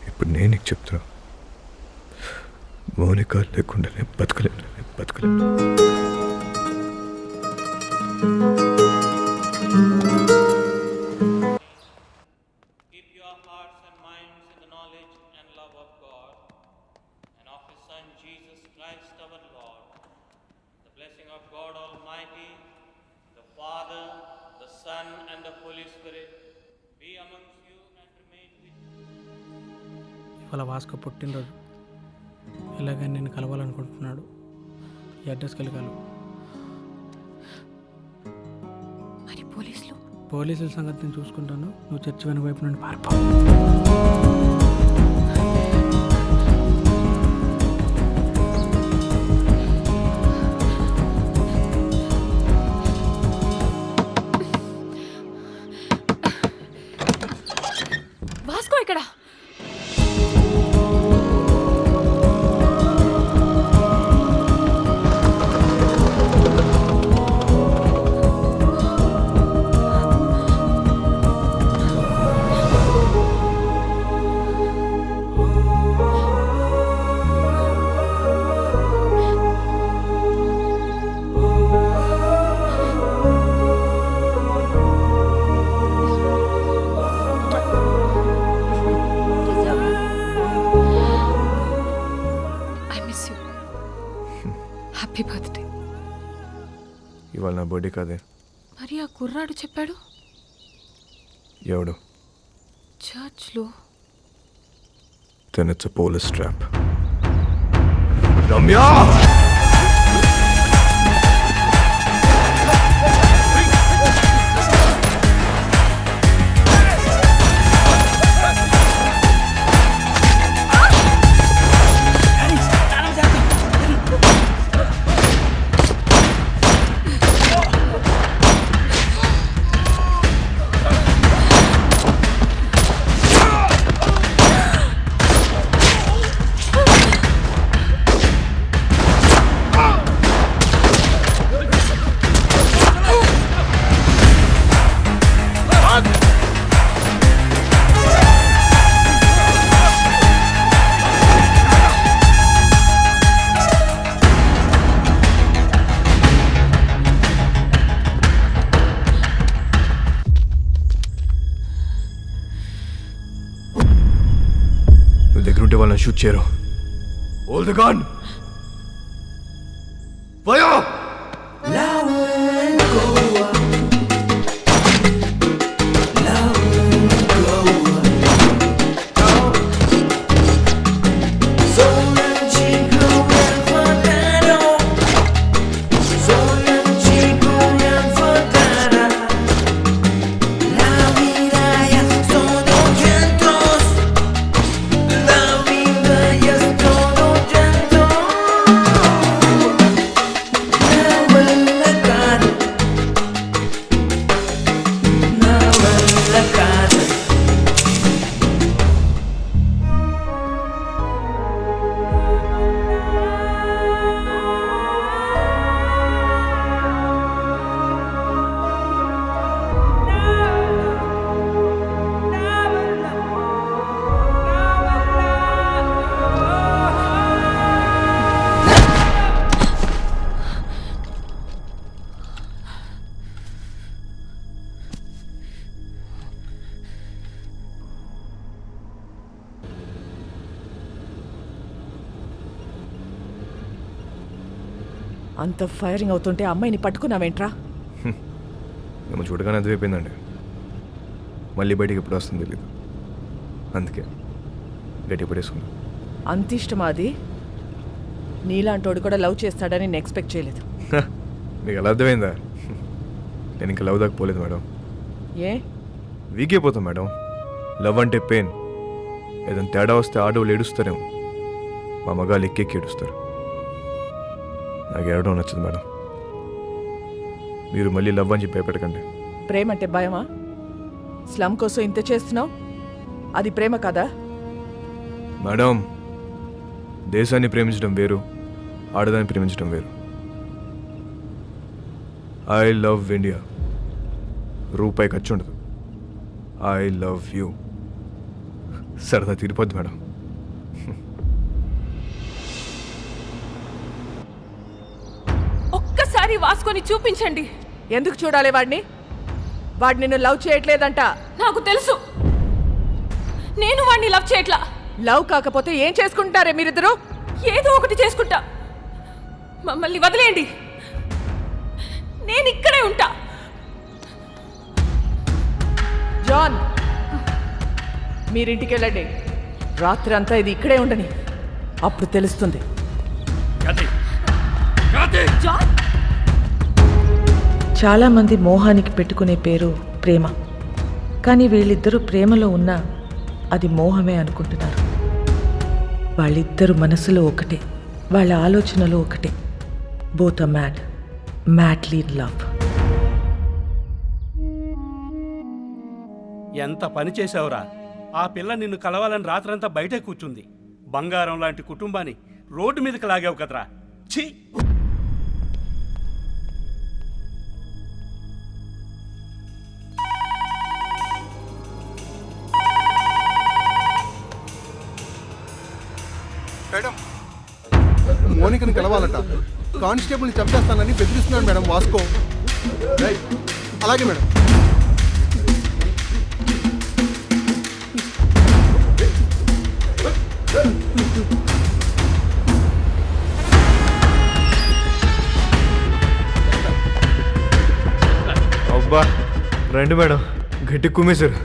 S3: ఇప్పుడు నేను నీకు చెప్తున్నా, మౌనిక లేకుండా నేను బతకలేను.
S20: ఇవాళ వాస్కో పుట్టినరోజు. ఇలాగని నేను కలవాలనుకుంటున్నాడు. ఈ అడ్రస్కి వెళ్ళి కలవు.
S19: మరి
S20: పోలీసుల సంగతి నేను చూసుకుంటాను. నువ్వు చర్చి వెనుక వైపు నుండి పారిపో.
S3: ఇవాళ నా బర్త్డే కాదే.
S19: మరి ఆ కుర్రాడు చెప్పాడు
S3: ఎవడు?
S19: చర్చ్లో.
S3: Then it's a police trap. Ramya! దగ్గర ఉంటే వాళ్ళని షూట్ చేయరు. Hold the gun! Fire!
S15: అంత ఫైరింగ్ అవుతుంటే అమ్మాయిని పట్టుకున్నావేంట్రా?
S3: మేము చూడగానే అదివైపోయిందండి. మళ్ళీ బయటికి ఎప్పుడు వస్తుంది తెలీదు. అందుకే గట్టి పడేసుకున్నాం.
S15: అంత ఇష్టమా అది? నీలాంటోడు కూడా లవ్ చేస్తాడని నేను ఎక్స్పెక్ట్ చేయలేదు.
S3: మీకు ఎలా అర్థమైందా? నేను ఇంకా లవ్ దాకా పోలేదు మేడం.
S15: ఏ?
S3: వీక్ అయిపోతాం మేడం. లవ్ అంటే పెయిన్. ఏదైనా తేడా వస్తే ఆడవాళ్ళు ఏడుస్తారేమో, మా మగాళ్ళు ఎక్కెక్కి ఏడుస్తారు. నాకు ఏడవడం నచ్చదు మేడం. మీరు మళ్ళీ లవ్ అని చెప్పి భయపెట్టకండి.
S15: ప్రేమ అంటే భయమా? స్లమ్ కోసం ఇంత చేస్తున్నావు, అది ప్రేమ కదా?
S3: మేడం, దేశాన్ని ప్రేమించడం వేరు, ఆడదాన్ని ప్రేమించడం వేరు. I love India. రూపాయి ఖర్చు ఉండదు. I love you. సరదా తీరిపోద్ది మేడం.
S19: ఒక్కసారి వాసుకొని చూపించండి.
S15: ఎందుకు చూడాలి వాడిని? వాడు నిన్ను లవ్ చేయట్లేదంట.
S19: నాకు తెలుసు. నేను వాడిని లవ్ చేయట్లా.
S15: లవ్ కాకపోతే ఏం చేసుకుంటారే మీరిద్దరు?
S19: ఏదో ఒకటి చేసుకుంటా. మమ్మల్ని వదిలేయండి. నేను ఇక్కడే ఉంటా.
S15: జాన్, మీరింటికి వెళ్ళండి. రాత్రి అంతా ఇది ఇక్కడే ఉండని, అప్పుడు తెలుస్తుంది. చాలామంది మోహానికి పెట్టుకునే పేరు ప్రేమ. కానీ వీళ్ళిద్దరూ ప్రేమలో ఉన్నా అది మోహమే అనుకుంటున్నారు. వాళ్ళిద్దరు మనసులో ఒకటే, వాళ్ళ ఆలోచనలో ఒకటే. Both are mad, madly in love.
S21: ఎంత పని చేశావురా? ఆ పిల్ల నిన్ను కలవాలని రాత్రంతా బయటే కూర్చుంది. బంగారం లాంటి కుటుంబాన్ని రోడ్డు మీదకి లాగావు కదరా. ఛీ!
S9: మేడం, మోనికని కలవాలట. కానిస్టేబుల్ని చంపేస్తానని బెదిరిస్తున్నాడు మేడం వాస్కో. అలాగే మేడం.
S3: రండి మేడం, గట్టి కుమ్మేశారు.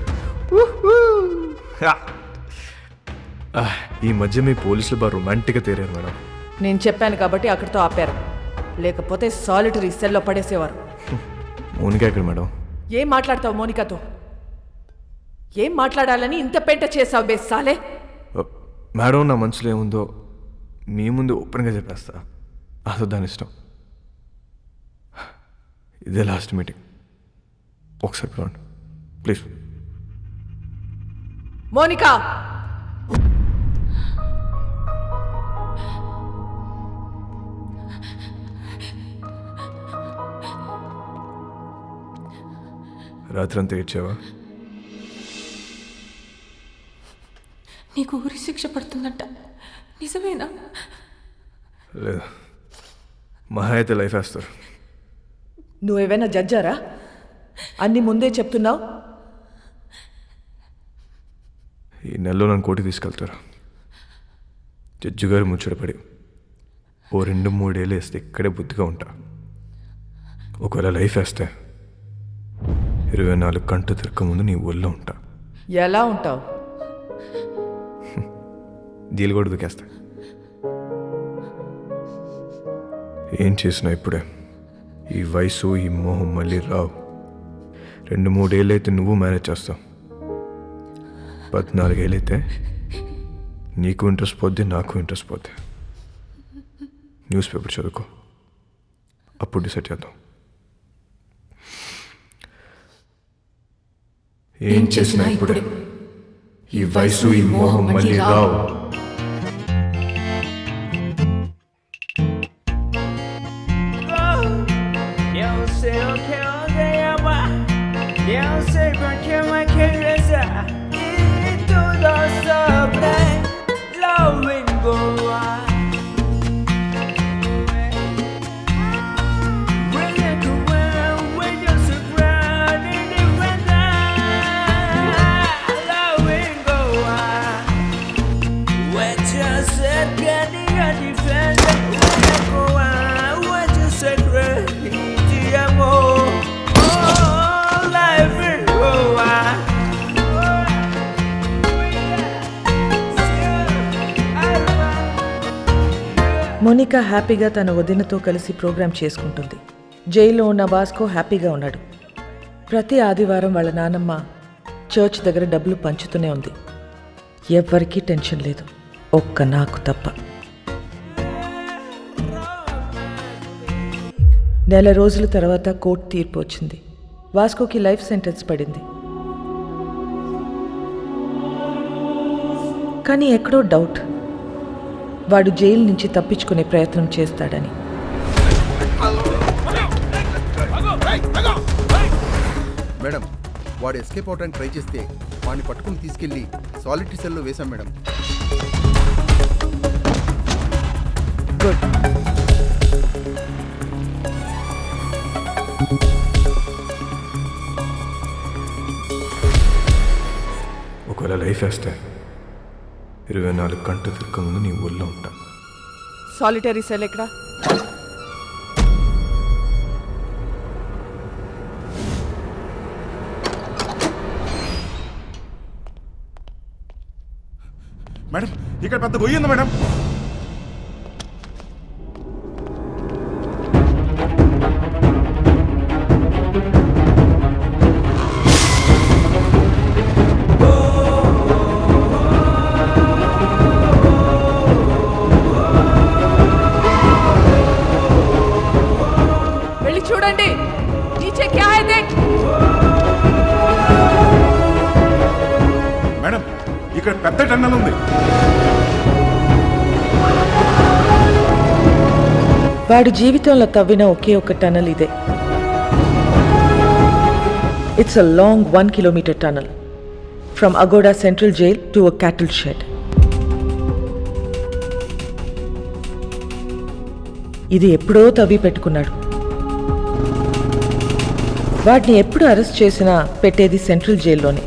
S3: ఈ మధ్య మీ పోలీసులు బాగా రొమాంటిక్గా తేరారు మేడం.
S1: నేను చెప్పాను కాబట్టి అక్కడితో ఆపారు, లేకపోతే సాలిటరీ సెల్లో పడేసేవారు.
S3: మౌనిక ఎక్కడ మేడం?
S1: ఏం మాట్లాడతావు మోనికాతో? ఏం మాట్లాడాలని ఇంత పెంట చేసావు బేసాలే?
S3: మేడం, నా మనసులో ఏముందో మీ ముందు ఓపెన్గా చెప్పేస్తా. అసలు దాని ఇష్టం. ఇదే లాస్ట్ మీటింగ్, ఒకసారి పిలవండి ప్లీజ్.
S1: మోనికా,
S3: రాత్రి అంతా ఏడ్చావా?
S19: నీకు ఊరి శిక్ష పడుతుందంట, నిజమేనా?
S3: లేదు, మహా అయితే లైఫ్ వేస్తారు.
S1: నువ్వేమైనా జడ్జారా? అన్ని ముందే చెప్తున్నావు.
S3: ఈ నెలలో నన్ను కోర్టుకి తీసుకెళ్తారు. జడ్జి గారు ముచ్చటపడి ఓ 2-3 ఏళ్ళు వేస్తే ఇక్కడే బుద్ధిగా ఉంటా. ఒకవేళ లైఫ్ వేస్తే 24 గంటలు తిరగక ముందు నీ ఊళ్ళో ఉంటా.
S1: ఎలా ఉంటావు?
S3: జీలు కూడా దుకేస్తా. ఏం చేసినా ఇప్పుడే. ఈ వయసు, ఈ మోహం మళ్ళీ రావు. 2-3 ఏళ్ళు అయితే నువ్వు మేనేజ్ చేస్తావు. 14 ఏళ్ళు అయితే నీకు ఇంట్రెస్ట్ పోద్ది, నాకు ఇంట్రెస్ట్ పోద్ది. న్యూస్ పేపర్ చదువుకో, అప్పుడు డిసైడ్ చేద్దాం. ఏం చేసినా ఇప్పుడే. ఈ వయసు, ఈ మోహం మళ్ళీ రావు.
S1: మోనికా హ్యాపీగా తన వదినతో కలిసి ప్రోగ్రాం చేసుకుంటుంది. జైల్లో ఉన్న వాస్కో హ్యాపీగా ఉన్నాడు. ప్రతి ఆదివారం వాళ్ళ నానమ్మ చర్చ్ దగ్గర డబ్బులు పంచుతూనే ఉంది. ఎవ్వరికీ టెన్షన్ లేదు, ఒక్క నాకు తప్ప. నెల రోజుల తర్వాత కోర్టు తీర్పు వచ్చింది. వాస్కోకి లైఫ్ సెంటెన్స్ పడింది. కానీ ఎక్కడో డౌట్, వాడు జైలు నుంచి తప్పించుకునే ప్రయత్నం చేస్తాడని.
S8: మేడం, వాడు ఎస్కేప్ అవడానికి ట్రై చేస్తే వాడిని పట్టుకుని తీసుకెళ్లి సాలిటరీ సెల్లో వేశాం మేడం.
S1: గుడ్.
S3: ఒకవేళ లైఫ్ వేస్తే 24 గంటలు తిరగక ముందు నీ ఊళ్ళో ఉంటా.
S1: సాలిటరీ సెల్ ఎక్కడా?
S9: మేడం, ఇక్కడ పెద్ద గొయ్యి ఉంది మేడం.
S1: వెళ్ళి చూడండి. నీచే క్యా హై దేఖ్.
S9: మేడం, ఇక్కడ పెద్ద టన్నెల్ ఉంది.
S1: వాడు జీవితంలో తవ్విన ఒకే ఒక టనల్ ఇదే. It's a long 1 kilometre tunnel from Aguada central jail to a cattle shed. ఇది ఎప్పుడో తవ్వి పెట్టుకున్నాడు. వాడిని ఎప్పుడు అరెస్ట్ చేసినా పెట్టేది సెంట్రల్ జైల్లోనే.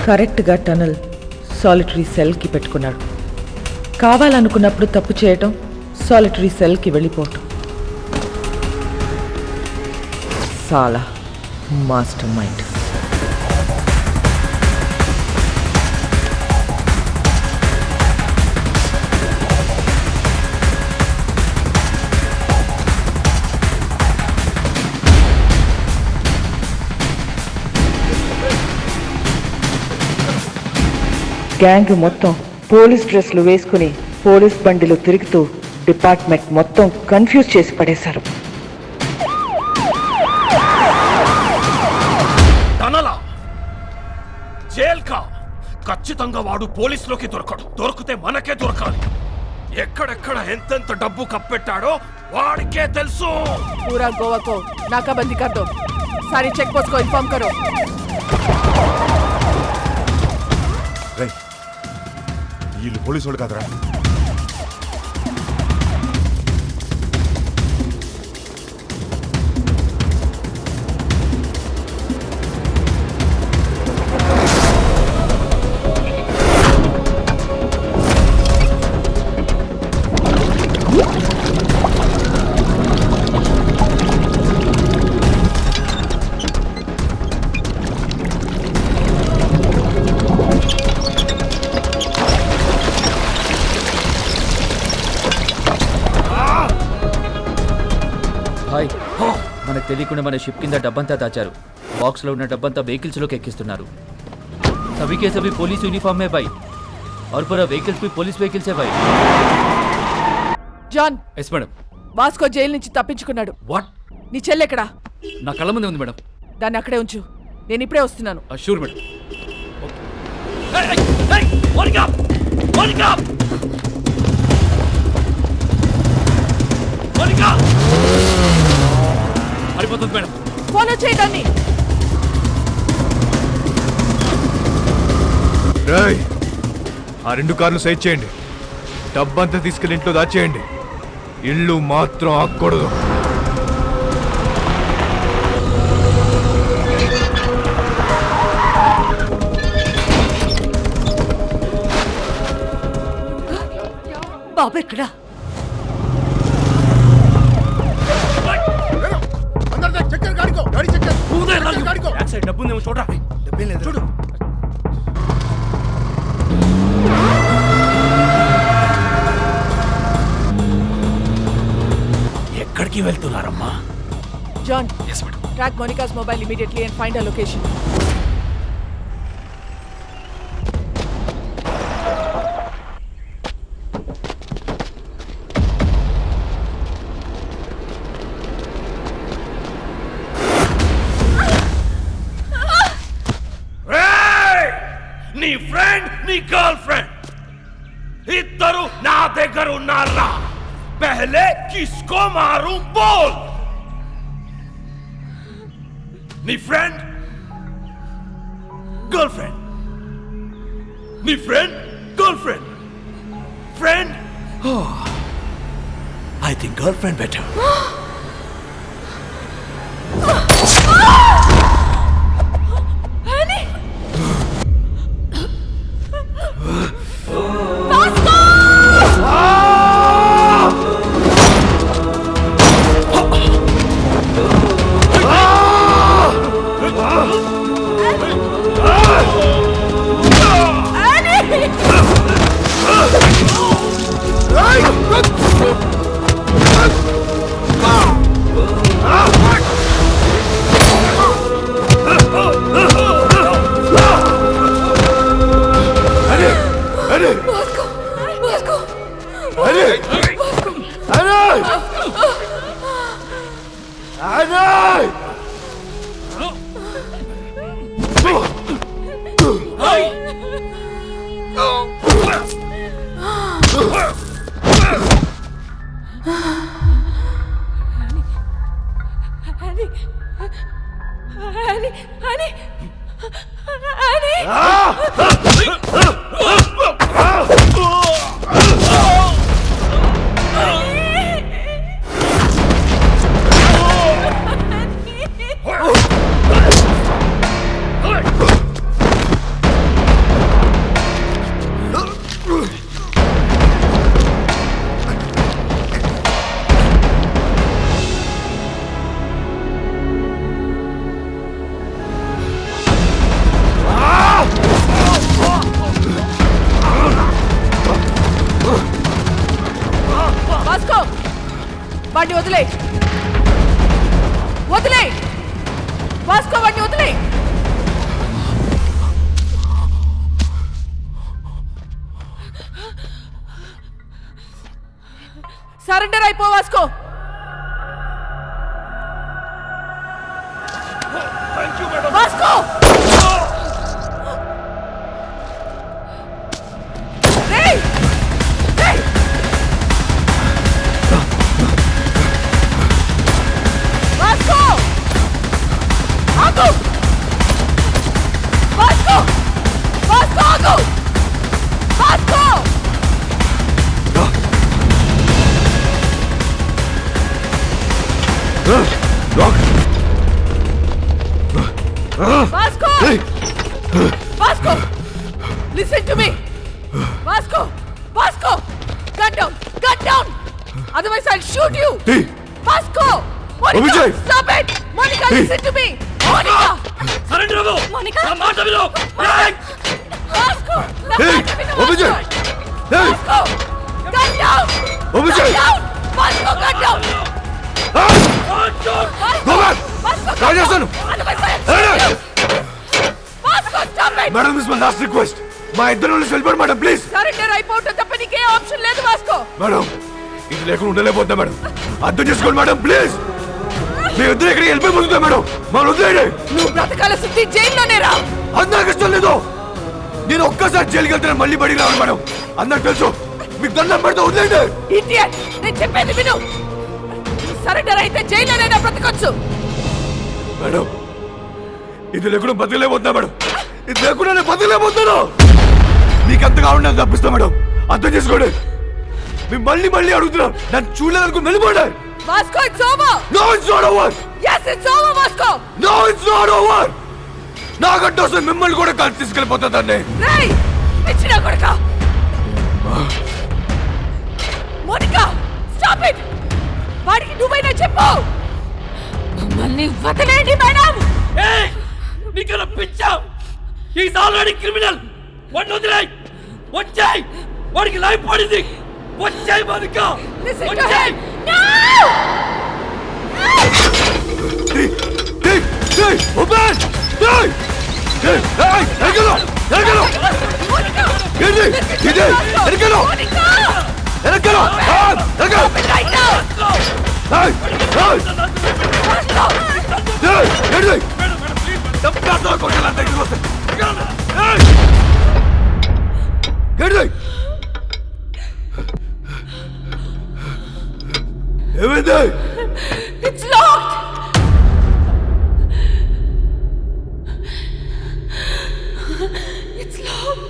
S1: కరెక్ట్గా టనల్ సాలిటరీ సెల్కి పెట్టుకున్నాడు. కావాలనుకున్నప్పుడు తప్పు చేయటం, సాలిటరీ సెల్కి వెళ్ళిపోవటం. సాలా మాస్టర్ మైండ్. గ్యాంగ్ మొత్తం పోలీస్ డ్రెస్లు వేసుకుని పోలీస్ బండిలో తిరుగుతూ డిపార్ట్మెంట్ మొత్తం కన్ఫ్యూజ్ చేసి పడేశారు.
S13: జైల్కా ఖచ్చితంగా వాడు పోలీసులోకి దొరకడు. దొరికితే మనకే దొరకాలి. ఎక్కడెక్కడ ఎంతెంత డబ్బు కప్పెట్టాడో వాడికే తెలుసు.
S16: पूरा गोवा को नाकाबंदी कर दो. सारी चेक पोस्ट को इन्फॉर्म करो.
S9: వీళ్ళు పోలీసు వాళ్ళు కాదురా.
S2: హాయ్, మనకు తెలియకుండా మన షిప్ కింద డబ్బంతా దాచారు. బాక్స్లో ఉన్న డబ్బంతా వెహికల్స్లోకి ఎక్కిస్తున్నారు. सभी के सभी पुलिस यूनिफॉर्म में भाई और पूरा व्हीकल्स भी पुलिस व्हीकल्स है भाई.
S16: John,
S2: yes madam.
S16: Vasco jail నుంచి తప్పించుకున్నాడు.
S2: వాట్?
S16: నీ చెల్లెక్కడా?
S2: నా కళ్ళ ముందే ఉంది మేడం.
S16: దాన్ని అక్కడే ఉంచు, నేను ఇప్పుడే వస్తున్నాను.
S2: Sure madam. అడిపోతుంది మేడం.
S16: ఫాలో చేయడాన్ని.
S3: ఆ 2 కార్లు సైడ్ చేయండి. డబ్బంతా తీసుకెళ్ళి ఇంట్లో దాచేయండి. ఇల్లు మాత్రం ఆగకూడదు.
S6: బాబు ఎక్కడా?
S21: డబ్బు ఉందేమో చూడరా. చూడు.
S13: ఎక్కడికి వెళ్తున్నారమ్మా?
S16: John, track Monica's mobile immediately and find a location.
S13: నీ ఫ్రెండ్, నీ గర్ల్ ఫ్రెండ్ ఇద్దరు నా దగ్గర ఉన్నారా? పహలే కిస్కో మారు బోల్. నీ ఫ్రెండ్, గర్ల్ ఫ్రెండ్, నీ friend, girlfriend, friend. I think girlfriend better.
S19: వాడిని వదిలే వదిలే వాస్కో వాడిని వదిలే. సరెండర్ అయిపో వాస్కో. వాస్కో రేయ్ రేయ్ వాస్కో ఆగు వాస్కో వాస్కో ఆగు Vasco Vasco! Vasco! Listen to me! Vasco! Vasco! Gun down! Gun down! Otherwise I'll shoot you! Vasco! Monica! Stop it! Monica, listen to me! Monica!
S13: Surrender!
S19: Monica!
S13: Vasco!
S19: Vasco!
S3: Obijay!
S19: Vasco! Gun down!
S3: Obijay!
S19: Gun down! Vasco, gun down! Vasco! Vasco, gun down! Otherwise I'll shoot you! Vasco, stop it!
S3: Madam this my last request. మా ఇద్దరు వెళ్ళిపోండి madam please.
S19: Surrender అయిపోవటం తప్ప నీకే option లేదు Vasco.
S3: Madam ఇది లేకుండా ఉండలేకపోతా madam. అర్థం చేసుకోండి మేడం ప్లీజ్. మీ ఇద్దరు ఎక్కడికి వెళ్ళిపోతుందా మేడం? మమ్మల్ని వదిలేయండి.
S19: నువ్వు బ్రతకాల శుద్ధి జైల్లోనే రా.
S3: అది నాకు ఇష్టం లేదు. నేను ఒక్కసారి జైలుకి వెళ్తాను మళ్ళీ బడికి రావాలి మేడం. అందరికి తెలుసు. మీకు దండం పెడితే వదిలేయండి.
S19: ఇడియట్, నేను చెప్పేది విను. సరెండర్ అయితే జైల్లోనే బ్రతకొచ్చు.
S3: మేడం ఇది లేకుండా బతకలేకపోతున్నా మేడం. ఇది లేకుండా నేను బతకలేకపోతున్నాను. మీకు ఎంత కావాలంటే అది తప్పిస్తా మేడం. అర్థం చేసుకోండి. మేము మళ్ళీ మళ్ళీ అడుగుతున్నాం. నన్ను చూడలేదనుకుని వెళ్ళిపోండి.
S19: Vasco, it's over.
S3: No, it's not over.
S19: Yes, it's over, Vasco.
S3: No, it's not over. నాకంటే వస్తే మిమ్మల్ని కూడా కలిసి తీసుకెళ్ళిపోతుందండి.
S19: రేయ్, పిచ్చినా కొడుకా. Monica, stop it. వాడికి నువ్వైనా చెప్పు. మమ్మల్ని వదిలేండి మేడం.
S13: నీకన్నా పిచ్చా? Is already criminal. వాడిని వదిలేయ్. వచ్చాయి వాడికి లైఫ్ పడింది. వచ్చాయి మోనికా. వచ్చాయి.
S3: ఓపెన్. ఎరగలో ఎరగలో ఇది ఇది ఎరగలో ఎరగలో ఎరగలో ఏమైంది?
S19: It's locked. It's locked.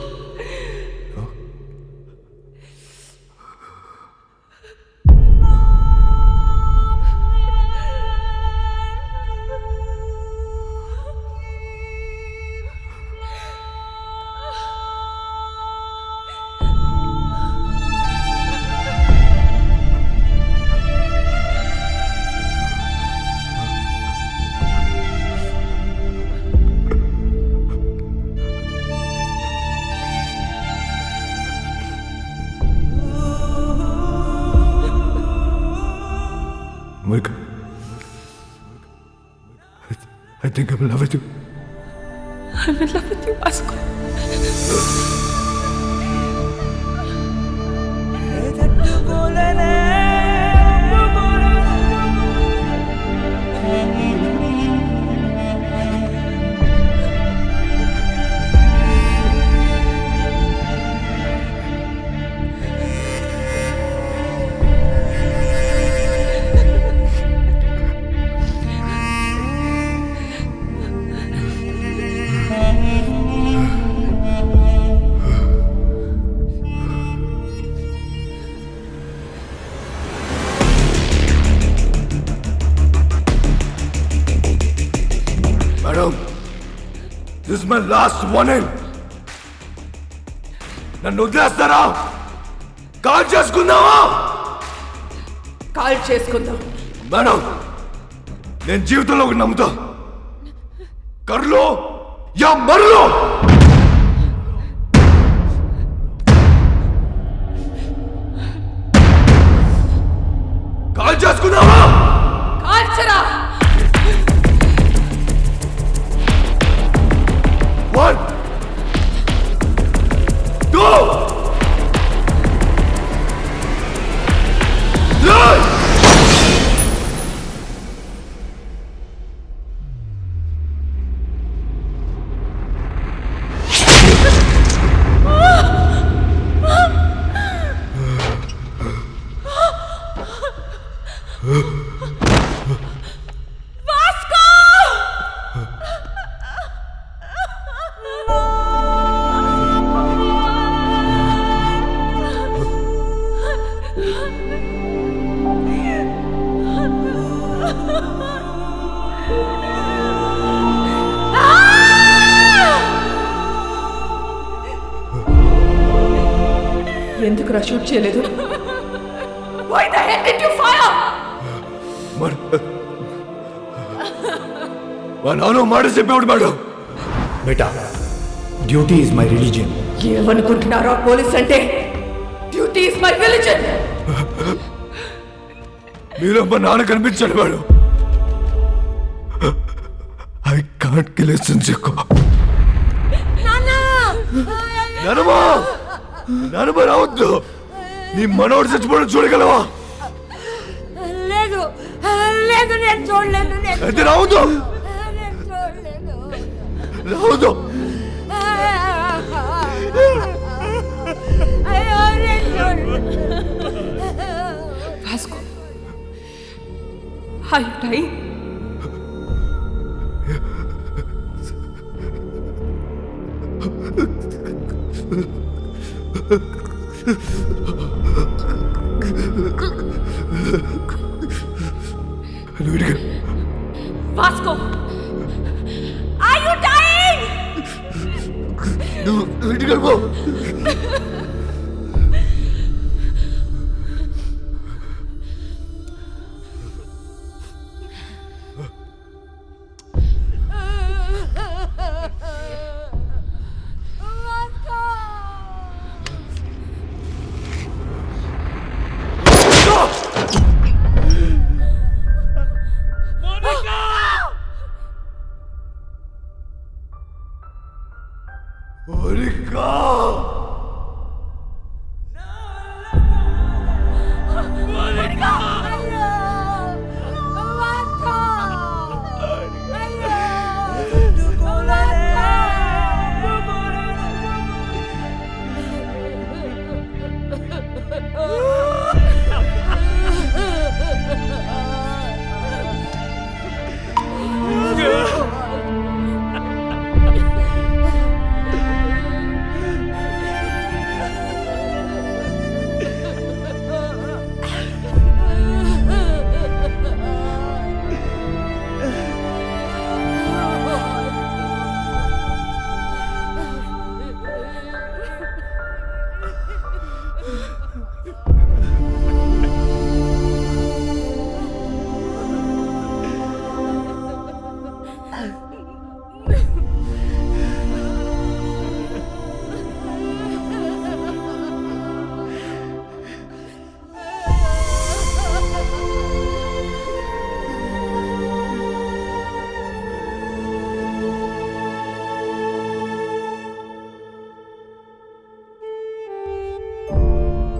S3: Monica, I think I'm in love with you.
S19: I'm in love with you, Vasco.
S3: Madam, this is my last warning. నన్ను వదిలేస్తారా? కాల్ చేసుకుందామా?
S19: కాల్ చేసుకుందాం.
S3: మేడం, నేను జీవితంలో ఒకటి నమ్ముతా. కర్లో యా మర్లో. కాల్ చేసుకుందామా?
S19: ఎందుకు షూట్ చేయలేదు? Why the hell did you fire?
S3: మా నాన్న మాట చెప్పేవాడు madam.
S7: Beta, duty is my religion.
S19: ఏమనుకుంటున్నారో పోలీస్ అంటే? Duty is my religion.
S3: మీరు మా నాన్న కనిపించాడు madam. I can't kill his sincere. నానమ్మా, నానమ్మ రావద్దు. నీ మనోడు చచ్చిపోవడం చూడగలవా?
S6: లేదు లేదు, నేను చూడలేను.
S3: అయితే రావద్దు, రావద్దు.
S19: Vasco, are you dying?
S11: Vasco, are you dying?
S3: నువ్వు ఇంటికి వెళ్ళిపో.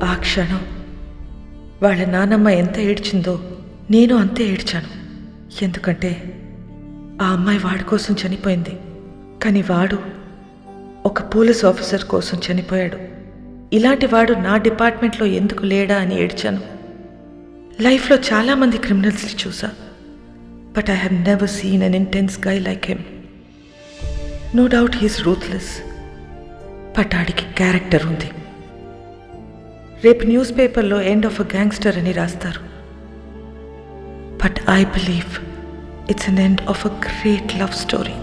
S15: ఆ క్షణం వాళ్ళ నానమ్మ ఎంత ఏడ్చిందో నేను అంతే ఏడ్చాను. ఎందుకంటే ఆ అమ్మాయి వాడి కోసం చనిపోయింది, కానీ వాడు ఒక పోలీస్ ఆఫీసర్ కోసం చనిపోయాడు. ఇలాంటి వాడు నా డిపార్ట్మెంట్లో ఎందుకు లేడా అని ఏడ్చాను. లైఫ్లో చాలామంది క్రిమినల్స్ని చూసా, but I have never seen an intense guy like him. No doubt he's ruthless, but ఆడికి క్యారెక్టర్ ఉంది. రేపు న్యూస్ పేపర్లో ఎండ్ ఆఫ్ అ గ్యాంగ్స్టర్ అని రాస్తారు, but I believe it's an end of a great love story.